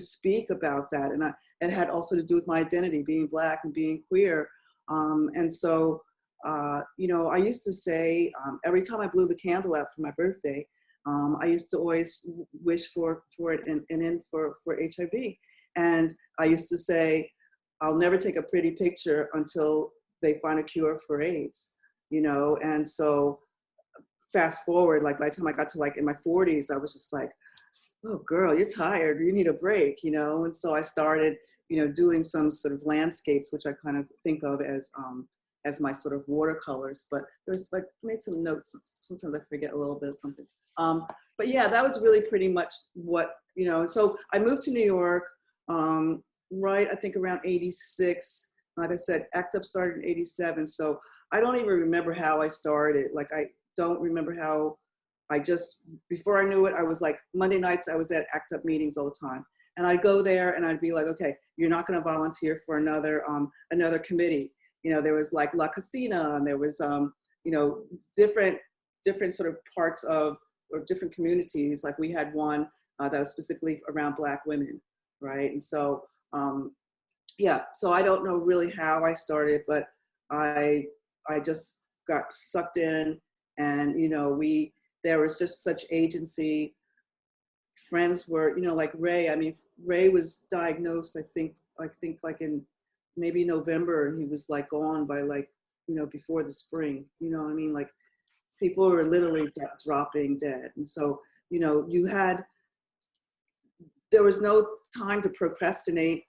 speak about that, and it had also to do with my identity, being Black and being queer. And so, you know, I used to say every time I blew the candle out for my birthday, I used to always wish for it and in for HIV. And I used to say, I'll never take a pretty picture until they find a cure for AIDS, you know? And so fast forward, like by the time I got to like in my 40s, I was just like, oh girl, you're tired, you need a break, you know? And so I started, you know, doing some sort of landscapes, which I kind of think of as my sort of watercolors, but there's like, I made some notes, sometimes I forget a little bit of something. But yeah, that was really pretty much what, you know, and so I moved to New York, right, I think around 86. Like I said, ACT UP started in 87, so I don't even remember how I started. Like, I don't remember how before I knew it, I was like, Monday nights, I was at ACT UP meetings all the time. And I'd go there and I'd be like, okay, you're not gonna volunteer for another committee. You know, there was like La Casina, and there was, you know, different sort of parts of, or different communities. Like we had one that was specifically around Black women, right? And so, yeah, so I don't know really how I started, but I just got sucked in, and, you know, there was just such agency. Friends were, you know, like Ray, I mean, Ray was diagnosed, I think like in maybe November, and he was like gone by like, you know, before the spring, you know what I mean? Like people were literally dropping dead. And so, you know, there was no time to procrastinate.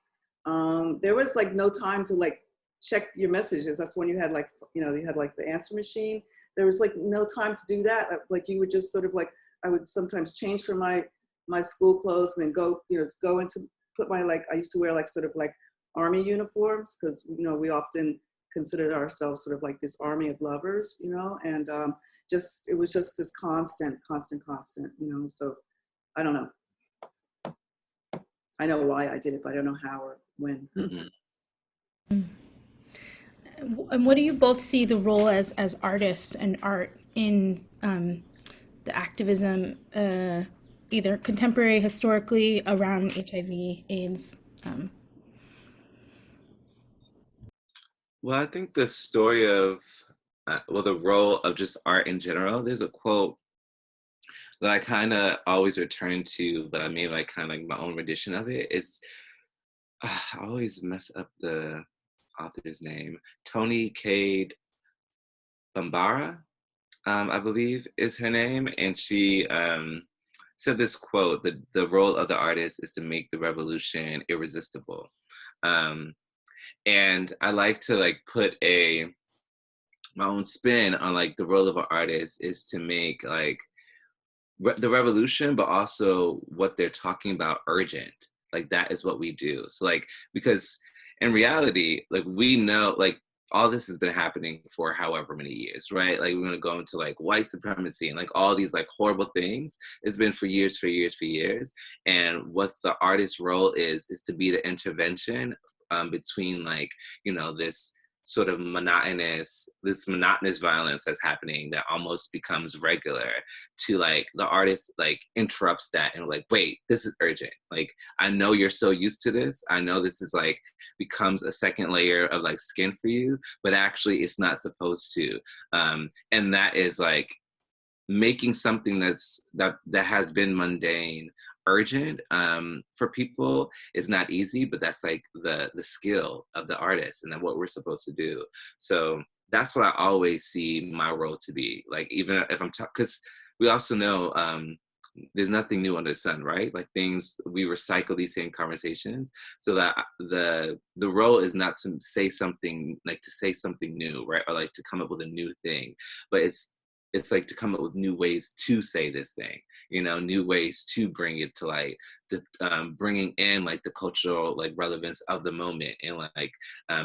There was like no time to like check your messages. That's when you had like, you know, you had like the answer machine. There was like no time to do that. Like you would just sort of like, I would sometimes change from my school clothes and then go into, put my, like, I used to wear like sort of like army uniforms, because, you know, we often considered ourselves sort of like this army of lovers, you know, and it was just this constant, you know, so I don't know. I know why I did it, but I don't know how or when. And what do you both see the role as artists and art in the activism, either contemporary, historically, around HIV, AIDS? Well, I think the story of, the role of just art in general, there's a quote that I kind of always return to, but I made like kind of like my own rendition of it. I always mess up the author's name. Toni Cade Bambara, I believe is her name. And she said this quote, the role of the artist is to make the revolution irresistible. And I like to like put my own spin on like the role of an artist is to make like the revolution, but also what they're talking about urgent. Like that is what we do. So like, because in reality, like we know, like all this has been happening for however many years, right? Like we're gonna go into like white supremacy and like all these like horrible things. It's been for years. And what the artist's role is to be the intervention between like, you know, this sort of monotonous violence that's happening that almost becomes regular, to like the artist like interrupts that and like, wait, this is urgent. Like, I know you're so used to this. I know this is like becomes a second layer of like skin for you, but actually it's not supposed to. And that is like making something that has been mundane urgent for people is not easy, but that's like the skill of the artist and then what we're supposed to do. So that's what I always see my role to be. Like, even if I'm because we also know there's nothing new under the sun, right? Like things, we recycle these same conversations, so that the role is not to say something, like to say something new, right? Or like to come up with a new thing, but it's like to come up with new ways to say this thing, you know, new ways to bring it to light, bringing in like the cultural like relevance of the moment, and like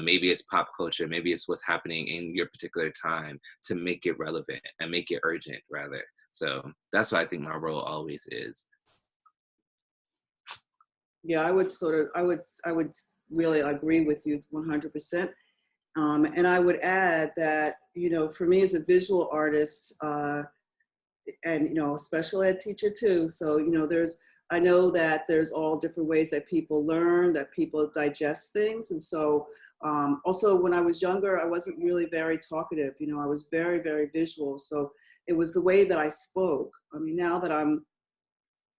maybe it's pop culture, maybe it's what's happening in your particular time, to make it relevant and make it urgent rather. So that's what I think my role always is. Yeah, I would really agree with you 100%. And I would add that, you know, for me as a visual artist, and, you know, special ed teacher too. So, you know, I know that there's all different ways that people learn, that people digest things. And so also when I was younger, I wasn't really very talkative. You know, I was very, very visual. So it was the way that I spoke. I mean, now that I'm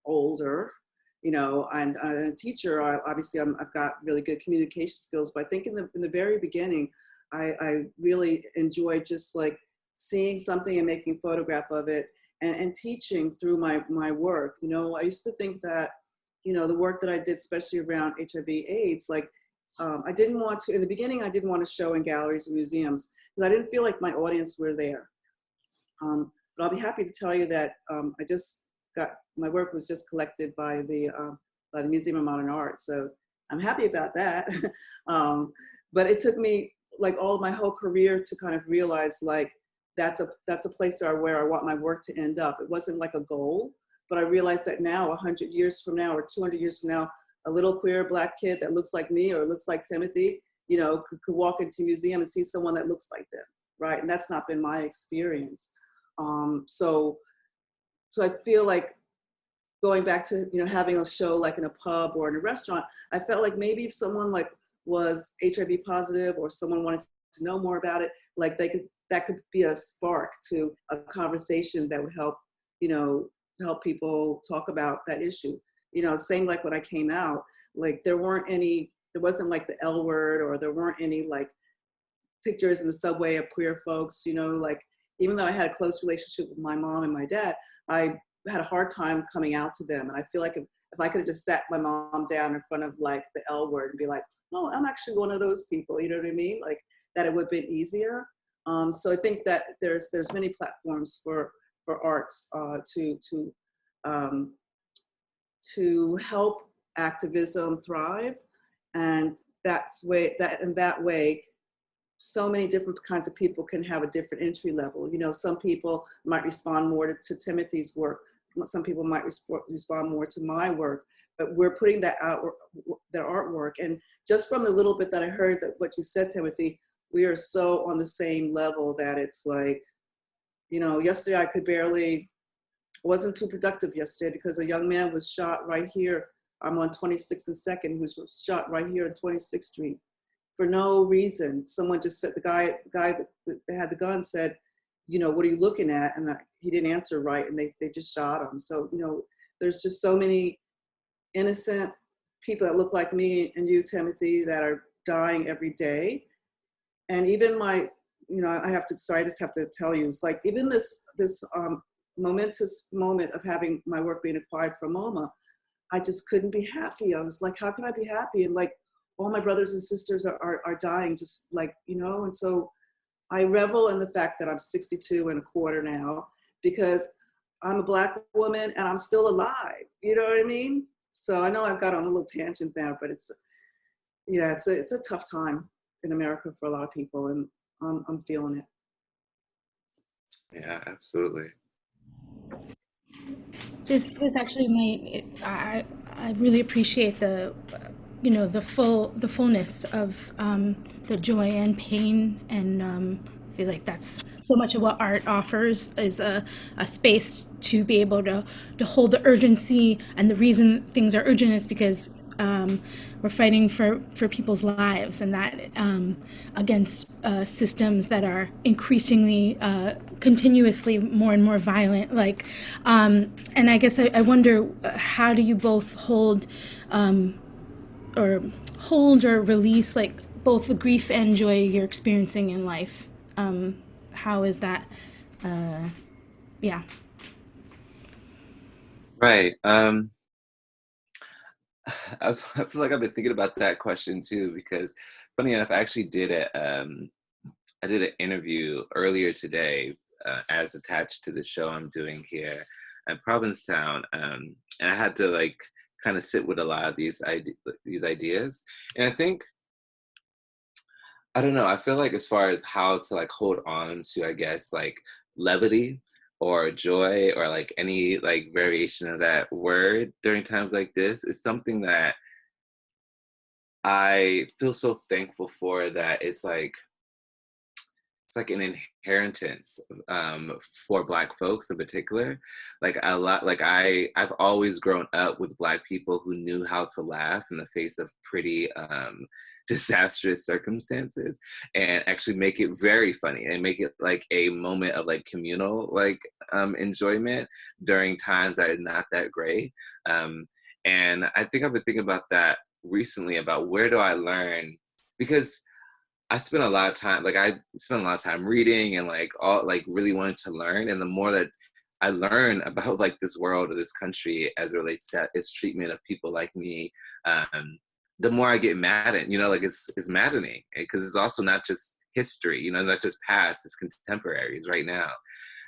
older, you know, and a teacher, obviously I've got really good communication skills, but I think in the very beginning, I really enjoyed just like seeing something and making a photograph of it, and teaching through my work. You know, I used to think that, you know, the work that I did, especially around HIV/AIDS, like I didn't want to, in the beginning, I didn't want to show in galleries and museums because I didn't feel like my audience were there. But I'll be happy to tell you that my work was just collected by the Museum of Modern Art. So I'm happy about that. But it took me like all of my whole career to kind of realize like, that's a place where I want my work to end up. It wasn't like a goal, but I realized that now 100 years from now or 200 years from now, a little queer Black kid that looks like me or looks like Timothy, you know, could walk into a museum and see someone that looks like them, right? And that's not been my experience. So I feel like going back to, you know, having a show like in a pub or in a restaurant, I felt like maybe if someone like was HIV positive or someone wanted to know more about it, like that could be a spark to a conversation that would help, you know, help people talk about that issue. You know, same like when I came out, like there wasn't like the L word, or there weren't any like pictures in the subway of queer folks, you know, like even though I had a close relationship with my mom and my dad, I had a hard time coming out to them. And I feel like if I could have just sat my mom down in front of like the L word and be like, oh, I'm actually one of those people, you know what I mean? Like that it would have been easier. So I think that there's many platforms for arts to help activism thrive. And that way, so many different kinds of people can have a different entry level. You know, some people might respond more to Timothy's work. Some people might respond more to my work, but we're putting that out, their artwork. And just from the little bit that I heard that what you said, Timothy, we are so on the same level that it's like, you know, yesterday wasn't too productive yesterday because a young man was shot right here. I'm on 26th and 2nd, who was shot right here on 26th Street. For no reason. Someone just said, the guy that had the gun said, you know, what are you looking at? And he didn't answer right, and they just shot him. So, you know, there's just so many innocent people that look like me and you, Timothy, that are dying every day. And even you know, I just have to tell you, it's like even this momentous moment of having my work being acquired from MoMA, I just couldn't be happy. I was like, how can I be happy? And like, all my brothers and sisters are dying, just like, you know. And so I revel in the fact that I'm 62 and a quarter now, because I'm a Black woman and I'm still alive, you know what I mean? So I know I've got on a little tangent there, but it's a tough time in America for a lot of people, and I'm feeling it. Yeah, absolutely. This actually I really appreciate the fullness of the joy and pain, and I feel like that's so much of what art offers, is a space to be able to hold the urgency. And the reason things are urgent is because we're fighting for people's lives, and that against systems that are increasingly continuously more and more violent. Like, and I guess I wonder, how do you both hold or release like both the grief and joy you're experiencing in life? How is that? Yeah. Right. I feel like I've been thinking about that question too, because funny enough, I actually did I did an interview earlier today as attached to the show I'm doing here at Provincetown, and I had to like kind of sit with a lot of these ideas, and I think, I don't know, I feel like as far as how to like hold on to, I guess, like levity or joy or like any like variation of that word during times like this is something that I feel so thankful for, that it's like an inheritance for Black folks in particular. Like a lot, like I've always grown up with Black people who knew how to laugh in the face of pretty disastrous circumstances, and actually make it very funny and make it like a moment of like communal like enjoyment during times that are not that great. And I think I've been thinking about that recently, about where do I learn, because I spent a lot of time, like I spent a lot of time reading and like all like really wanting to learn. And the more that I learn about like this world or this country as it relates to its treatment of people like me, the more I get maddened, you know, like it's maddening, because it's also not just history, you know, not just past, it's contemporaries right now.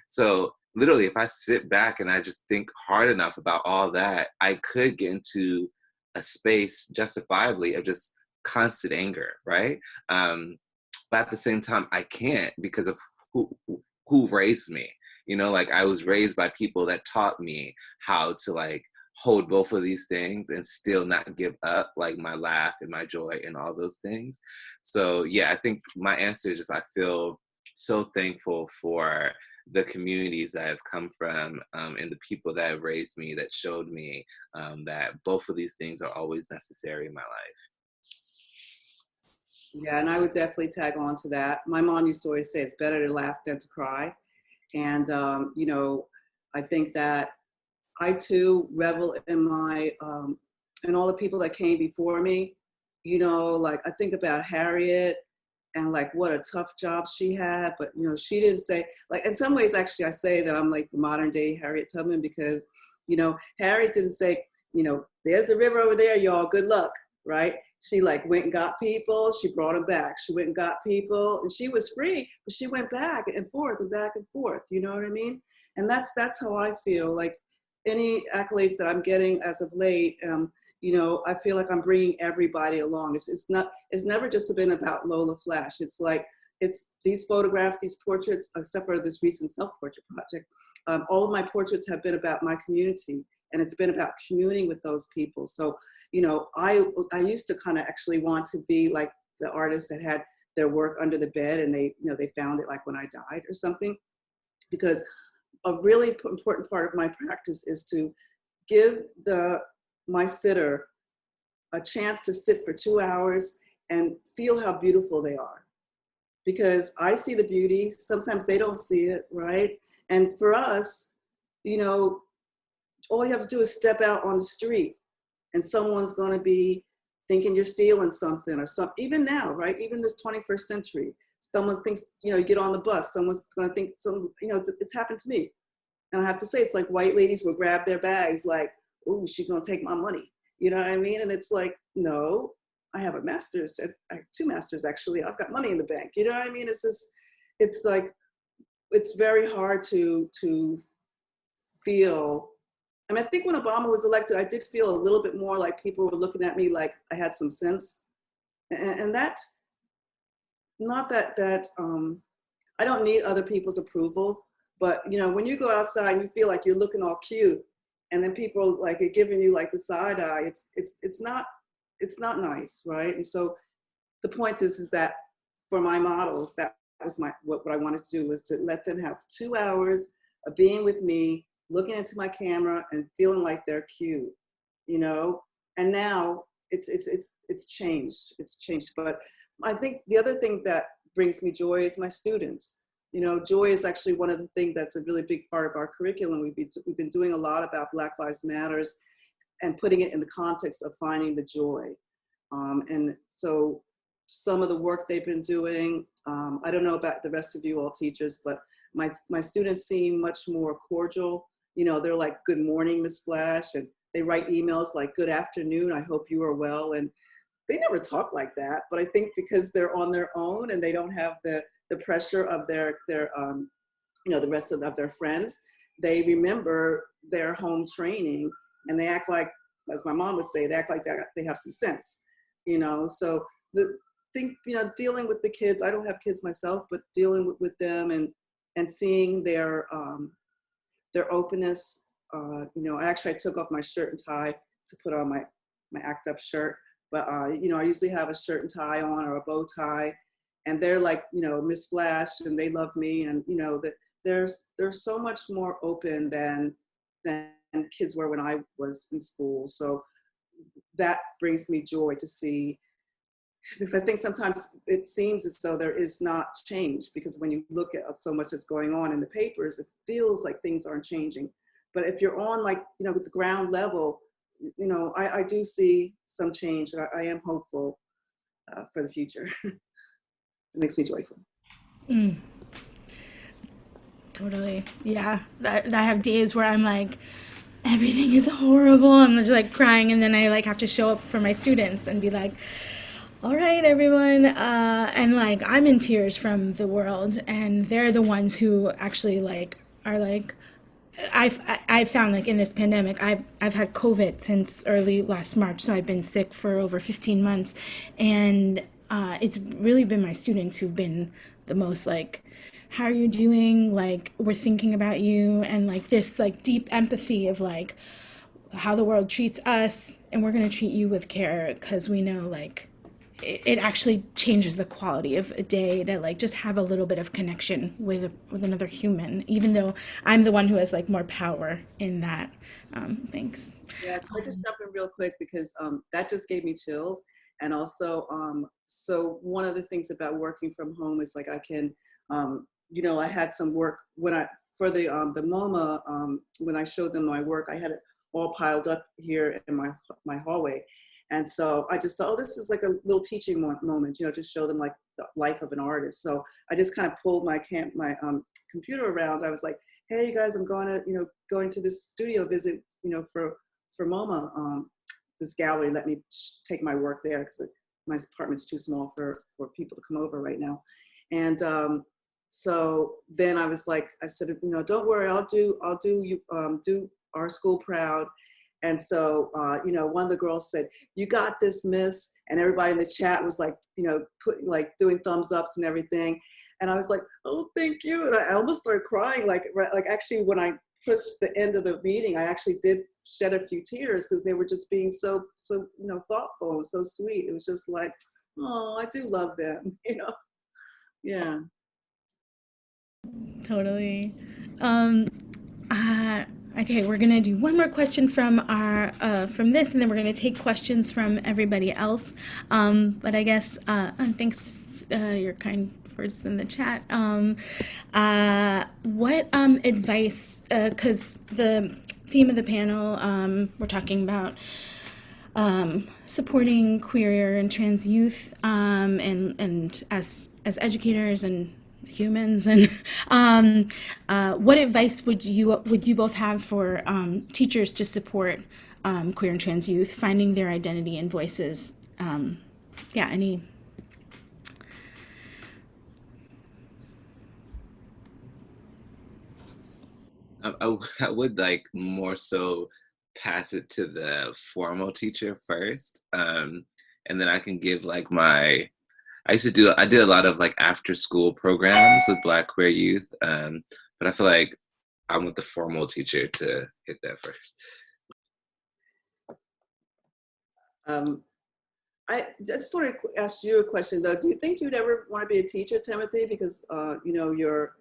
So literally, if I sit back and I just think hard enough about all that, I could get into a space justifiably of just constant anger, right? But at the same time, I can't, because of who raised me. You know, like I was raised by people that taught me how to like hold both of these things and still not give up like my laugh and my joy and all those things. So yeah, I think my answer is just I feel so thankful for the communities that I've come from, and the people that have raised me, that showed me that both of these things are always necessary in my life. Yeah, and I would definitely tag on to that. My mom used to always say it's better to laugh than to cry. And, you know, I think that I too revel in my, and all the people that came before me. You know, like I think about Harriet and like what a tough job she had, but you know, she didn't say, like in some ways actually I say that I'm like the modern day Harriet Tubman, because, you know, Harriet didn't say, you know, there's the river over there, y'all, good luck, right? She like went and got people, she brought them back. She went and got people, and she was free, but she went back and forth and back and forth, you know what I mean? And that's how I feel. Like any accolades that I'm getting as of late, you know, I feel like I'm bringing everybody along. It's never just been about Lola Flash. It's like, it's these photographs, these portraits, except for this recent self-portrait project. All of my portraits have been about my community, and it's been about communing with those people. So, you know, I used to kind of actually want to be like the artists that had their work under the bed, and they, you know, they found it like when I died or something, because a really important part of my practice is to give my sitter a chance to sit for 2 hours and feel how beautiful they are. Because I see the beauty, sometimes they don't see it, right? And for us, you know, all you have to do is step out on the street and someone's gonna be thinking you're stealing something or something. Even now, right? Even this 21st century, someone thinks, you know, you get on the bus, someone's gonna think you know, it's happened to me. And I have to say, it's like white ladies will grab their bags like, oh, she's gonna take my money. You know what I mean? And it's like, no, I have a master's. I have 2 masters actually. I've got money in the bank. You know what I mean? It's just, it's like, it's very hard to feel. I mean, I think when Obama was elected, I did feel a little bit more like people were looking at me like I had some sense. And that's not that I don't need other people's approval. But you know, when you go outside and you feel like you're looking all cute, and then people like are giving you like the side eye, it's not nice, right? And so the point is that for my models, that was what I wanted to do, was to let them have 2 hours of being with me, looking into my camera and feeling like they're cute, you know. And now it's changed. It's changed. But I think the other thing that brings me joy is my students. You know, joy is actually one of the things that's a really big part of our curriculum. We've been doing a lot about Black Lives Matters and putting it in the context of finding the joy. And so some of the work they've been doing, I don't know about the rest of you all teachers, but my students seem much more cordial they're like, "Good morning, Miss Flash," and they write emails like, "Good afternoon, I hope you are well." And they never talk like that, but I think because they're on their own and they don't have the pressure of their the rest of their friends, they remember their home training, and they act like, as my mom would say, they act like they have some sense, So the think, dealing with the kids, I don't have kids myself, but dealing with them and seeing their openness. Actually I took off my shirt and tie to put on my ACT UP shirt, but I usually have a shirt and tie on, or a bow tie, and they're like, Miss Flash, and they love me, and that they're so much more open than kids were when I was in school. So that brings me joy to see, because I think sometimes it seems as though there is not change, because when you look at so much that's going on in the papers, it feels like things aren't changing. But if you're on, like, with the ground level, I do see some change, and I am hopeful for the future. It makes me joyful. Mm. Totally. Yeah. I have days where I'm like, everything is horrible. I'm just like crying, and then I like have to show up for my students and be like, all right, everyone. And like, I'm in tears from the world, and they're the ones who actually like are like, I've found, like, in this pandemic, I've had COVID since early last March, so I've been sick for over 15 months, and it's really been my students who've been the most like, how are you doing? Like, we're thinking about you, and like this like deep empathy of like how the world treats us, and we're gonna treat you with care, because we know like it actually changes the quality of a day to like just have a little bit of connection with another human, even though I'm the one who has like more power in that. Thanks. Yeah, I just jump in real quick, because that just gave me chills. And also, so one of the things about working from home is like I can, I had some work for the MoMA, when I showed them my work, I had it all piled up here in my hallway. And so I just thought, oh, this is like a little teaching moment, to show them like the life of an artist. So I just kind of pulled my computer around. I was like, hey, you guys, I'm going to this studio visit, for MoMA. This gallery let me take my work there, because my apartment's too small for people to come over right now. And so then I was like, I said, don't worry, I'll do our school proud. And so, one of the girls said, "You got this, miss." And everybody in the chat was like, doing thumbs ups and everything. And I was like, "Oh, thank you." And I almost started crying. Like actually, when I pushed the end of the meeting, I actually did shed a few tears, because they were just being so thoughtful and so sweet. It was just like, oh, I do love them, Yeah. Totally. Okay, we're gonna do one more question from from this, and then we're gonna take questions from everybody else. But I guess thanks, your kind words in the chat. What advice? Because the theme of the panel, we're talking about supporting queer and trans youth, and as educators and humans, and what advice would you both have for teachers to support queer and trans youth finding their identity and voices? Any? I would like more so pass it to the formal teacher first, and then I can give like I did a lot of like after school programs with Black queer youth, but I feel like I want the formal teacher to hit that first. I just want to ask you a question though. Do you think you'd ever want to be a teacher, Timothy? Because your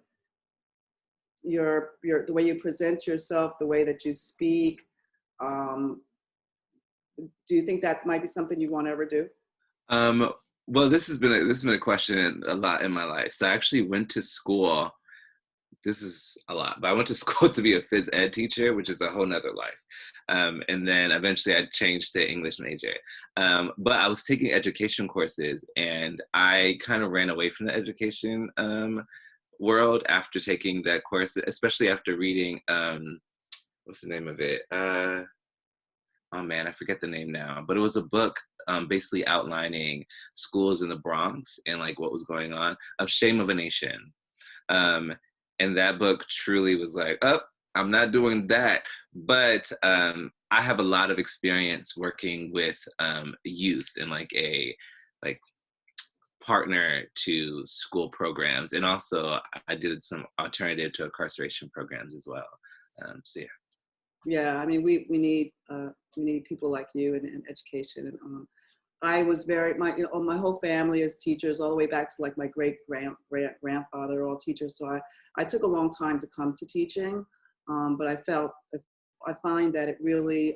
the way you present yourself, the way that you speak, do you think that might be something you want to ever do? Well, this has been a question a lot in my life. So I actually went to school. This is a lot, but I went to school to be a phys ed teacher, which is a whole nother life. And then eventually I changed to English major. But I was taking education courses, and I kind of ran away from the education world after taking that course, especially after reading what's the name of it? Oh man, I forget the name now, but it was a book basically outlining schools in the Bronx and like what was going on, of Shame of a Nation. And that book truly was like, oh, I'm not doing that. But I have a lot of experience working with youth in like a partner to school programs. And also I did some alternative to incarceration programs as well. So yeah. Yeah, I mean, we need people like you in education. And I was my whole family is teachers, all the way back to like my grandfather, all teachers. So I took a long time to come to teaching, but I find that it really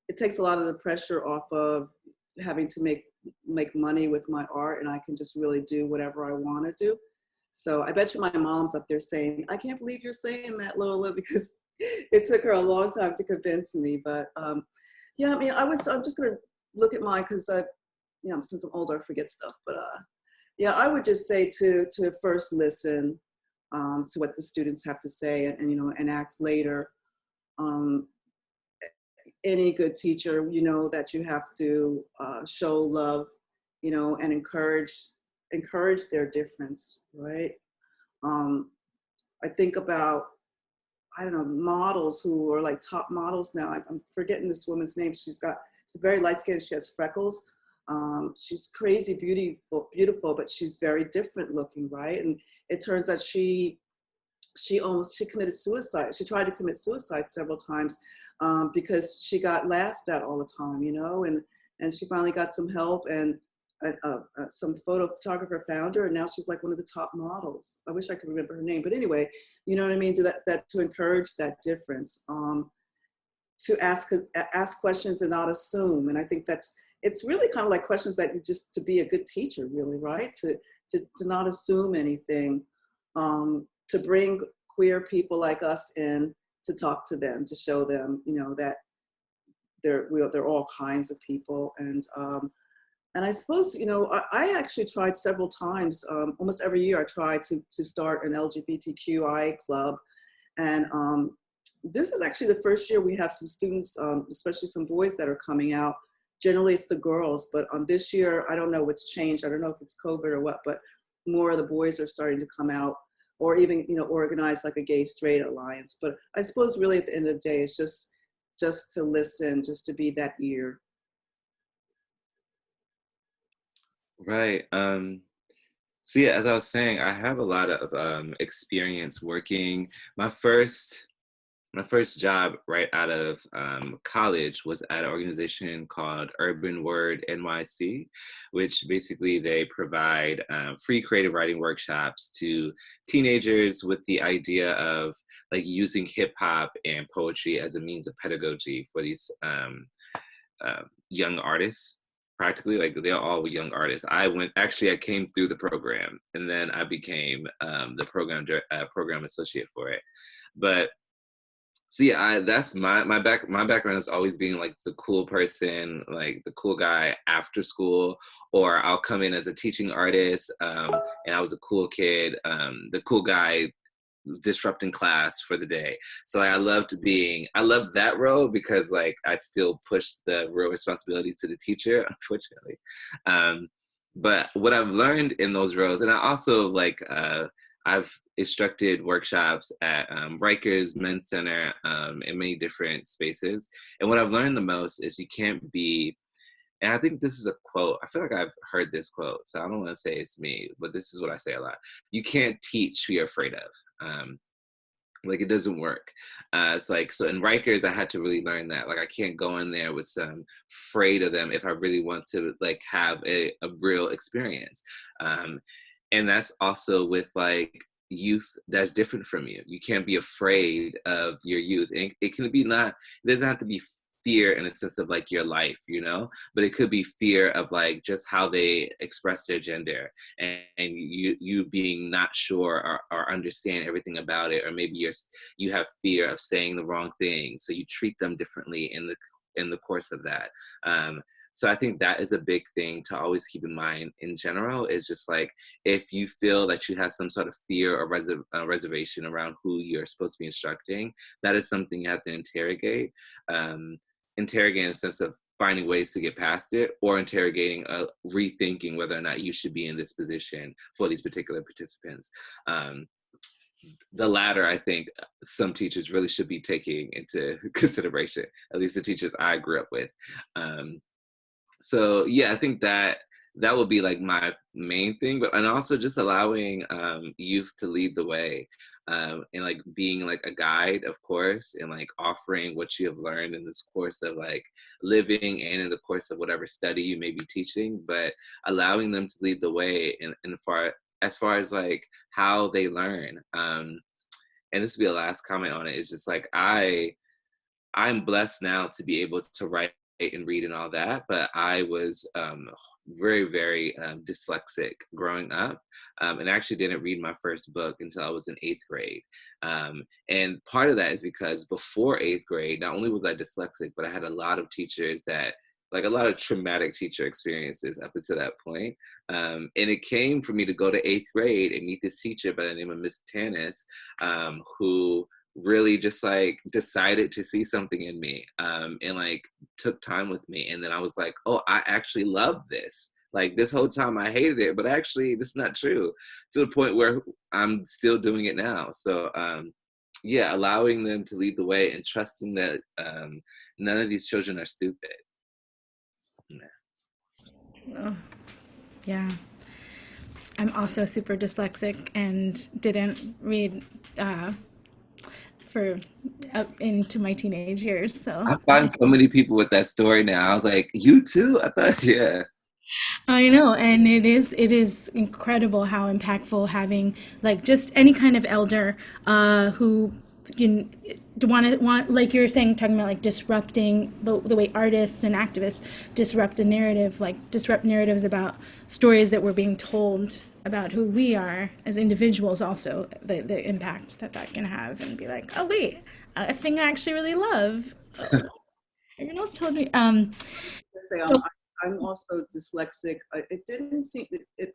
it takes a lot of the pressure off of having to make money with my art, and I can just really do whatever I want to do. So I bet you my mom's up there saying, "I can't believe you're saying that, Lola," because it took her a long time to convince me. But yeah, I mean, I'm just gonna look at mine because since I'm older, I forget stuff. But yeah, I would just say to first listen to what the students have to say, and act later. Any good teacher, that you have to show love, and encourage their difference, right? I think about, I don't know, models who are like top models now. I'm forgetting this woman's name. She's very light skinned. She has freckles. She's crazy beautiful, but she's very different looking, right? And it turns out she committed suicide. She tried to commit suicide several times because she got laughed at all the time, and she finally got some help, and some photographer found her, and now she's like one of the top models. I wish I could remember her name, but anyway, you know what I mean? To encourage that difference, to ask questions and not assume. And I think it's really kind of like questions that to be a good teacher, really, right? To not assume anything. To bring queer people like us in to talk to them, to show them, that they're all kinds of people. And I suppose, I actually tried several times, almost every year I try to start an LGBTQI club. And this is actually the first year we have some students, especially some boys that are coming out. Generally it's the girls, but this year, I don't know what's changed. I don't know if it's COVID or what, but more of the boys are starting to come out, or even, organize like a gay-straight alliance. But I suppose really at the end of the day, it's just to listen, just to be that ear. Right. So yeah, as I was saying, I have a lot of experience working. My first job right out of college was at an organization called Urban Word NYC, which basically they provide free creative writing workshops to teenagers with the idea of like using hip hop and poetry as a means of pedagogy for these young artists. Practically, like they're all young artists. I came through the program, and then I became the program associate for it. But so yeah, that's my background is always being like the cool person, like the cool guy after school, or I'll come in as a teaching artist, and I was a cool kid, the cool guy disrupting class for the day. So I loved that role because like I still push the real responsibilities to the teacher, unfortunately. But what I've learned in those roles, and I also I've instructed workshops at Rikers Men's Center in many different spaces. And what I've learned the most is you can't be, and I think this is a quote, I feel like I've heard this quote, so I don't want to say it's me, but this is what I say a lot. You can't teach who you're afraid of. Like it doesn't work. It's like, so in Rikers, I had to really learn that. Like I can't go in there with some afraid of them if I really want to like have a real experience. And that's also with like youth that's different from you. You can't be afraid of your youth. And it can be it doesn't have to be fear in a sense of like your life, but it could be fear of like just how they express their gender, and you being not sure or understand everything about it, or maybe you have fear of saying the wrong thing, so you treat them differently in the course of that. So I think that is a big thing to always keep in mind in general, is just like, if you feel that you have some sort of fear or reservation around who you're supposed to be instructing, that is something you have to interrogate. Interrogate in the sense of finding ways to get past it, or interrogating, rethinking whether or not you should be in this position for these particular participants. The latter, I think some teachers really should be taking into consideration, at least the teachers I grew up with. So yeah, I think that would be like my main thing, and also just allowing youth to lead the way, and like being like a guide, of course, and like offering what you have learned in this course of like living and in the course of whatever study you may be teaching, but allowing them to lead the way as far as like how they learn. And this will be a last comment on it, is just like, I'm blessed now to be able to write and read and all that, but I was very, very dyslexic growing up, and actually didn't read my first book until I was in 8th grade. And part of that is because before 8th grade, not only was I dyslexic, but I had a lot of teachers that, like a lot of traumatic teacher experiences up until that point. And it came for me to go to 8th grade and meet this teacher by the name of Miss Tanis, who really just like decided to see something in me, and like took time with me. And then I was like, oh, I actually love this. Like this whole time I hated it, but actually this is not true, to the point where I'm still doing it now. So yeah, allowing them to lead the way and trusting that none of these children are stupid. Oh, yeah. I'm also super dyslexic and didn't read for into my teenage years. So I find so many people with that story now. I was like, you too? I thought, yeah. I know, and it is incredible how impactful having like just any kind of elder who you want, like you were saying, talking about like disrupting the way artists and activists disrupt a narrative, like disrupt narratives about stories that we're being told about who we are as individuals, also the impact that can have, and be like, oh wait, a thing I actually really love. Everyone else told me. Say I'm also dyslexic. It didn't seem.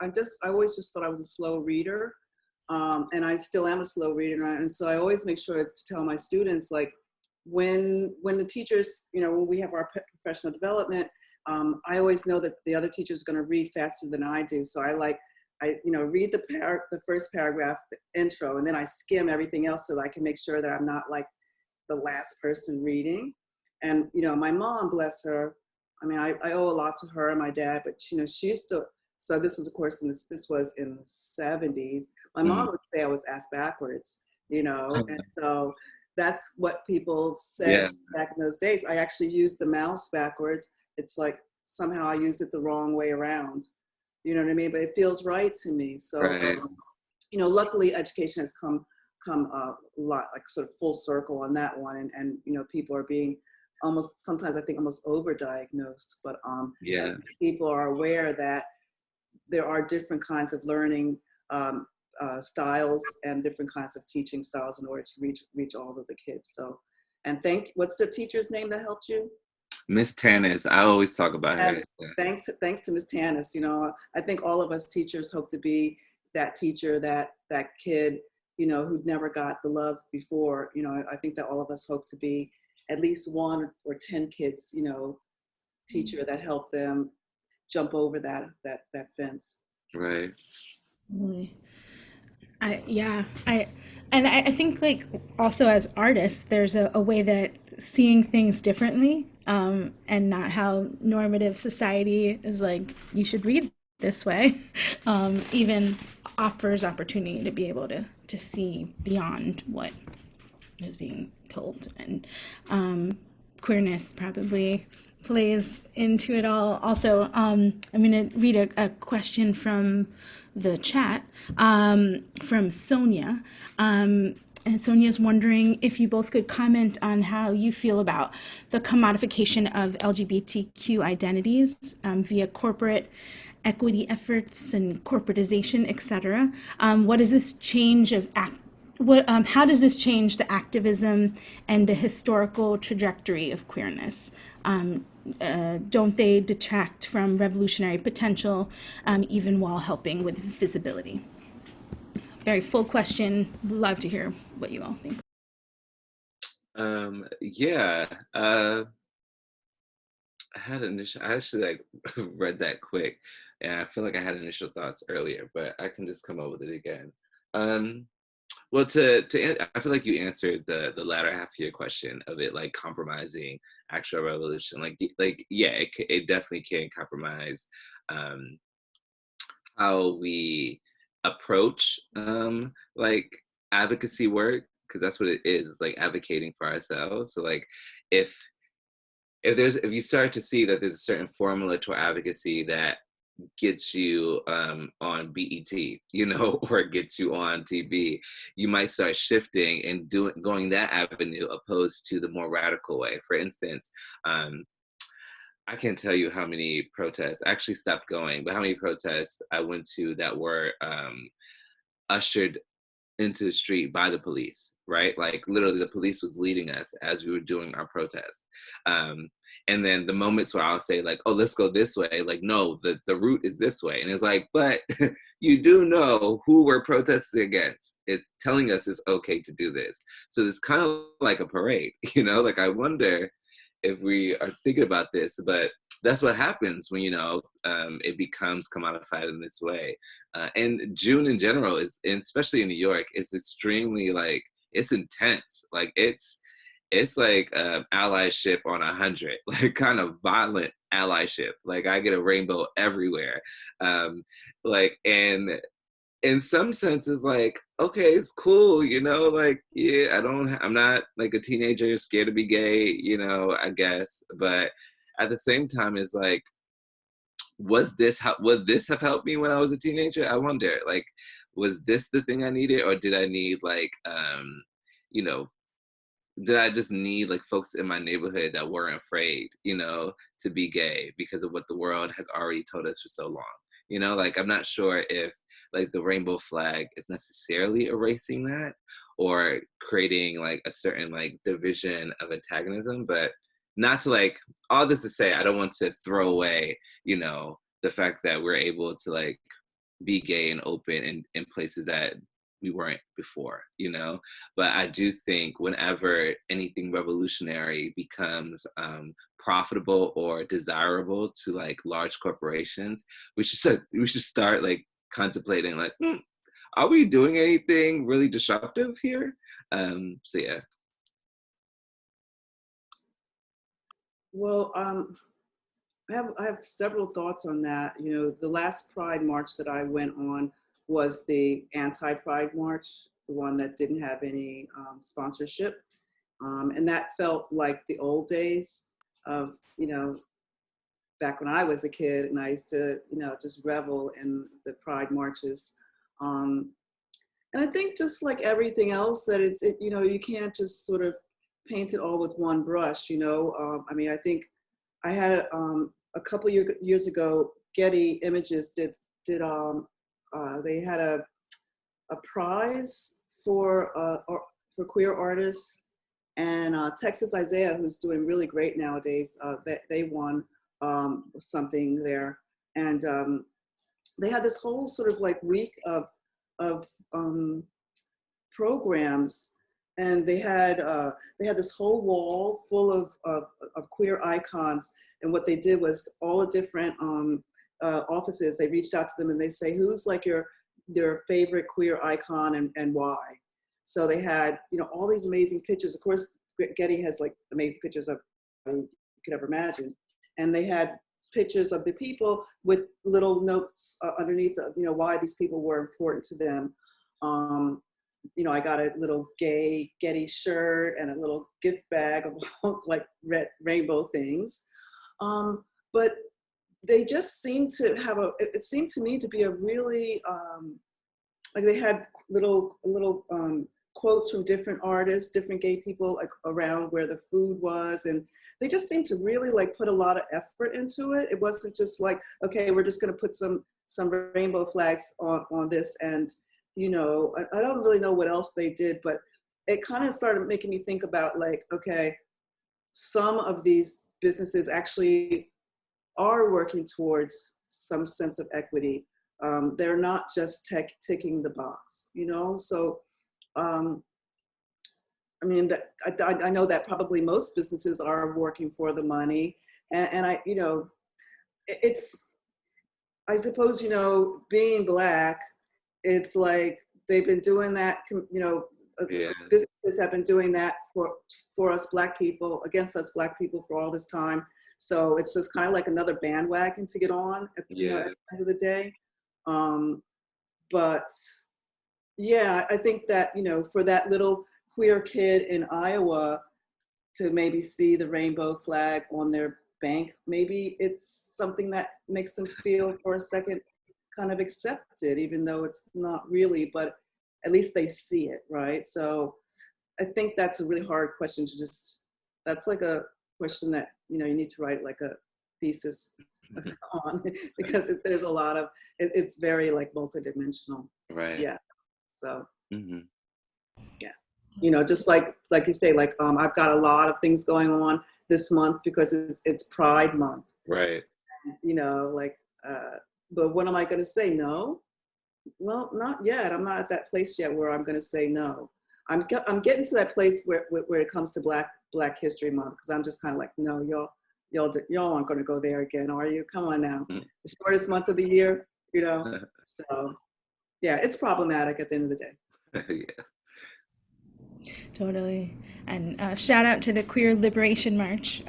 I always just thought I was a slow reader, and I still am a slow reader. And so I always make sure to tell my students, like, when the teachers, when we have our professional development, I always know that the other teacher is going to read faster than I do. So I read the first paragraph, the intro, and then I skim everything else so that I can make sure that I'm not like the last person reading. And my mom, bless her, I mean, I owe a lot to her and my dad, but she used to. So this was, of course, this was in the 70s. My mom would say I was ass backwards, and so that's what people said back in those days. I actually used the mouse backwards. It's like somehow I used it the wrong way around. You know what I mean? But it feels right to me. So, luckily education has come a lot, like sort of full circle on that one. And people are being sometimes I think almost overdiagnosed, but people are aware that there are different kinds of learning styles and different kinds of teaching styles in order to reach all of the kids. So, and what's the teacher's name that helped you? Miss Tanis. I always talk about her. Thanks to Miss Tanis. I think all of us teachers hope to be that teacher, that kid, who'd never got the love before. I think that all of us hope to be at least 1 or 10 kids, teacher that helped them jump over that fence. Right. Really. I think like also as artists, there's a way that seeing things differently, and not how normative society is like, you should read this way, even offers opportunity to be able to see beyond what is being told. And queerness probably plays into it all. Also, I'm going to read a question from the chat from Sonia. And Sonia's wondering if you both could comment on how you feel about the commodification of LGBTQ identities via corporate equity efforts and corporatization, etc. What does this change how does this change the activism and the historical trajectory of queerness? don't they detract from revolutionary potential, even while helping with visibility? Very full question. Love to hear what you all think. Yeah, I actually like read that quick, and I feel like I had initial thoughts earlier, but I can just come up with it again. Well, I feel like you answered the latter half of your question of it, like compromising actual revolution. Yeah, it definitely can compromise how we approach like advocacy work, because that's what it is. It's like advocating for ourselves. So like if you start to see that there's a certain formula to advocacy that gets you on BET, you know, or gets you on TV, you might start shifting and going that avenue opposed to the more radical way. For instance, I can't tell you how many protests, I actually stopped going, but how many protests I went to that were ushered into the street by the police, right? Like literally the police was leading us as we were doing our protest. And then the moments where I'll say like, oh, let's go this way. Like, no, the route is this way. And it's like, but you do know who we're protesting against. It's telling us it's okay to do this. So it's kind of like a parade, you know? Like I wonder if we are thinking about this, but that's what happens when, you know, it becomes commodified in this way. And June in general is, and especially in New York, is extremely like, it's intense. Like it's like allyship on 100, like kind of violent allyship. Like I get a rainbow everywhere. Like, and in some senses, like, okay, it's cool, you know, like, yeah, I'm not like a teenager scared to be gay, you know, I guess. But at the same time, it's like, would this have helped me when I was a teenager? I wonder, like, was this the thing I needed, or did I need like, you know, did I just need like folks in my neighborhood that weren't afraid, you know, to be gay because of what the world has already told us for so long? You know, like I'm not sure if like the rainbow flag is necessarily erasing that or creating like a certain like division of antagonism, but not to like, all this to say, I don't want to throw away, you know, the fact that we're able to like be gay and open in places that we weren't before, you know? But I do think whenever anything revolutionary becomes profitable or desirable to like large corporations, we should start like contemplating like, are we doing anything really disruptive here? So yeah. Well, I have several thoughts on that. You know, the last Pride March that I went on was the anti-Pride March, the one that didn't have any sponsorship. And that felt like the old days of, you know, back when I was a kid and I used to, you know, just revel in the Pride marches. And I think just like everything else that you know, you can't just sort of paint it all with one brush, you know? I mean, I think I had a couple years ago, Getty Images they had a prize for queer artists, and Texas Isaiah, who's doing really great nowadays, they won something there, and they had this whole sort of like week of programs, and they had this whole wall full of queer icons. And what they did was all the different offices, they reached out to them and they say, who's like their favorite queer icon and why? So they had, you know, all these amazing pictures. Of course, Getty has like amazing pictures of you could ever imagine. And they had pictures of the people with little notes underneath, you know, why these people were important to them. You know, I got a little gay Getty shirt and a little gift bag of like red rainbow things. But they just seemed to have it seemed to me to be a really, like they had little quotes from different artists, different gay people like around where the food was. And they just seemed to really like put a lot of effort into it. It wasn't just like, okay, we're just gonna put some rainbow flags on this. And, you know, I don't really know what else they did, but it kind of started making me think about like, okay, some of these businesses actually are working towards some sense of equity. They're not just ticking the box, you know? So, I mean, that I know that probably most businesses are working for the money, and I, you know, it's, I suppose, you know, being Black, it's like they've been doing that, you know, Yeah. businesses have been doing that for us Black people, against us Black people for all this time. So it's just kind of like another bandwagon to get on you know, at the end of the day. But yeah, I think that, you know, for that little queer kid in Iowa to maybe see the rainbow flag on their bank, maybe it's something that makes them feel for a second kind of accepted, even though it's not really, but at least they see it, right? So I think that's a really hard question to just, that's like a question that, you know, you need to write like a thesis on, because there's a lot of, it's very like multidimensional. Right. Yeah. So, Mm-hmm. yeah, you know, just like you say, like, I've got a lot of things going on this month because it's Pride Month. Right. You know, like, but what am I going to say? No? Well, not yet. I'm not at that place yet where I'm going to say no. I'm getting to that place where it comes to Black History Month, because I'm just kind of like, no, y'all aren't going to go there again, are you? Come on now. Mm. The shortest month of the year, you know? So, yeah, it's problematic at the end of the day. Yeah. Totally. And shout out to the Queer Liberation March,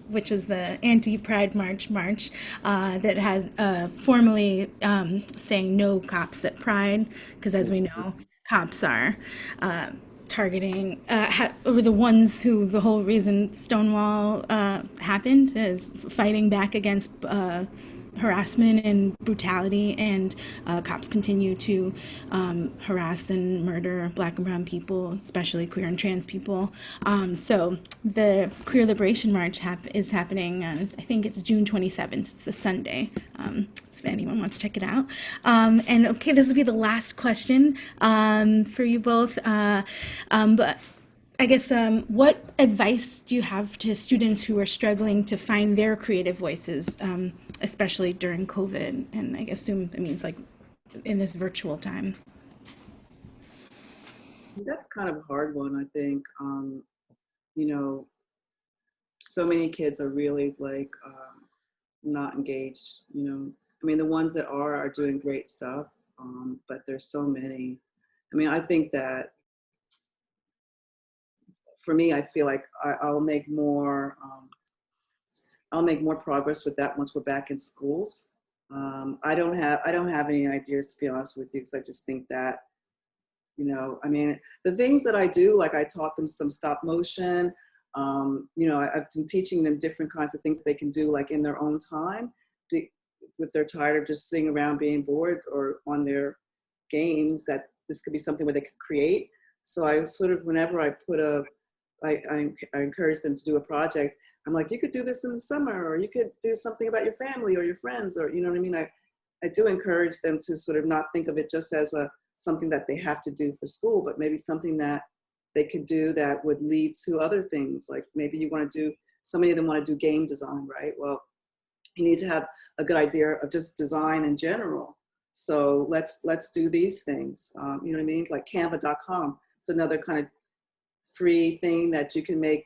which is the anti-Pride March that has formally saying no cops at Pride, because as we know, cops are targeting, were the ones who, the whole reason Stonewall happened is fighting back against harassment and brutality, and cops continue to harass and murder Black and brown people, especially queer and trans people. So the Queer Liberation March is happening on, I think it's June 27th, it's a Sunday, so if anyone wants to check it out. And okay, this will be the last question for you both, but I guess, what advice do you have to students who are struggling to find their creative voices, especially during COVID? And I guess it means like in this virtual time. That's kind of a hard one, I think. You know, so many kids are really like not engaged, you know. I mean, the ones that are doing great stuff, but there's so many. I mean, I think that for me, I feel like I'll make more progress with that once we're back in schools. I don't have any ideas, to be honest with you, because I just think that, you know, I mean, the things that I do, like I taught them some stop motion. You know, I've been teaching them different kinds of things they can do, like in their own time, if they're tired of just sitting around being bored or on their games, that this could be something where they could create. So I sort of, whenever I put I encourage them to do a project, I'm like, you could do this in the summer, or you could do something about your family or your friends, or, you know what I mean? I do encourage them to sort of not think of it just as something that they have to do for school, but maybe something that they could do that would lead to other things. Like maybe you want to do, so many of them want to do game design, right? Well, you need to have a good idea of just design in general. So let's do these things. You know what I mean? Like Canva.com. It's another kind of free thing that you can make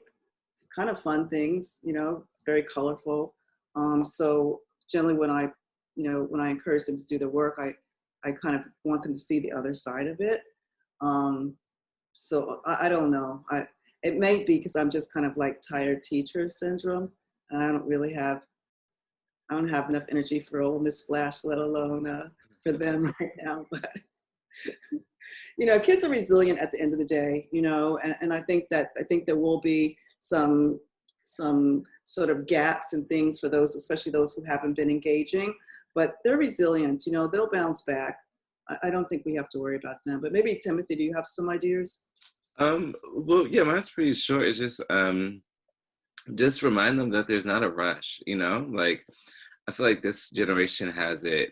kind of fun things, you know, it's very colorful. So generally when I encourage them to do their work, I kind of want them to see the other side of it. So I don't know. It may be because I'm just kind of like tired teacher syndrome, and I don't have enough energy for old Miss Flash, let alone for them right now. But you know, kids are resilient at the end of the day, you know, and I think there will be some sort of gaps and things for those, especially those who haven't been engaging, but they're resilient, you know, they'll bounce back. I don't think we have to worry about them. But maybe Timothy, do you have some ideas? Well, yeah, mine's pretty short. It's just remind them that there's not a rush, you know? Like, I feel like this generation has it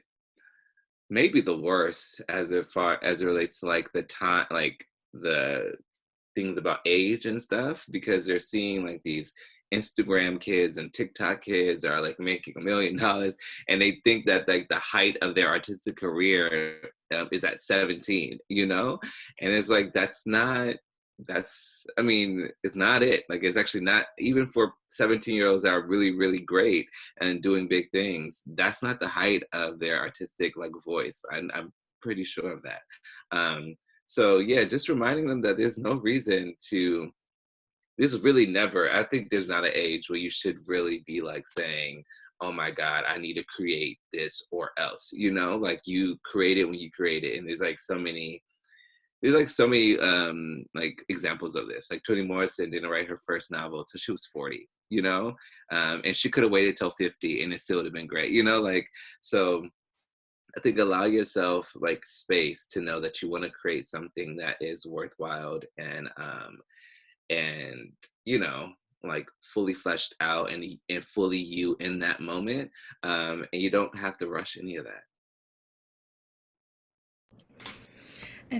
maybe the worst as far as it relates to like the time, like the things about age and stuff, because they're seeing like these Instagram kids and TikTok kids are like making $1 million, and they think that like the height of their artistic career is at 17, you know? And it's like, it's not it. Like, it's actually not, even for 17-year-olds that are really, really great and doing big things, that's not the height of their artistic like voice. I'm pretty sure of that. So yeah, just reminding them that there's no reason to, this is really never, I think there's not an age where you should really be like saying, oh my God, I need to create this or else, you know, like you create it when you create it. And there's so many like examples of this. Like Toni Morrison didn't write her first novel till she was 40, you know, and she could have waited till 50 and it still would have been great, you know, like, so I think allow yourself like space to know that you want to create something that is worthwhile and you know, like fully fleshed out and fully you in that moment. And you don't have to rush any of that.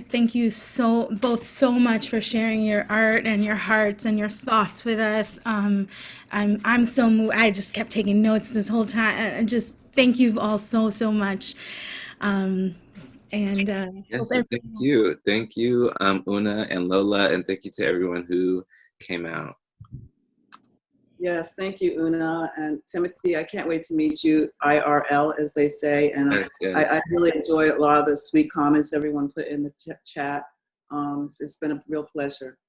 Thank you both so much for sharing your art and your hearts and your thoughts with us. I'm so moved. I just kept taking notes this whole time. And just thank you all so much. Yes, thank you, Una and Lola, and thank you to everyone who came out. Yes, thank you, Una. And Timothy, I can't wait to meet you IRL, as they say. And yes. I really enjoyed a lot of the sweet comments everyone put in the chat. It's been a real pleasure.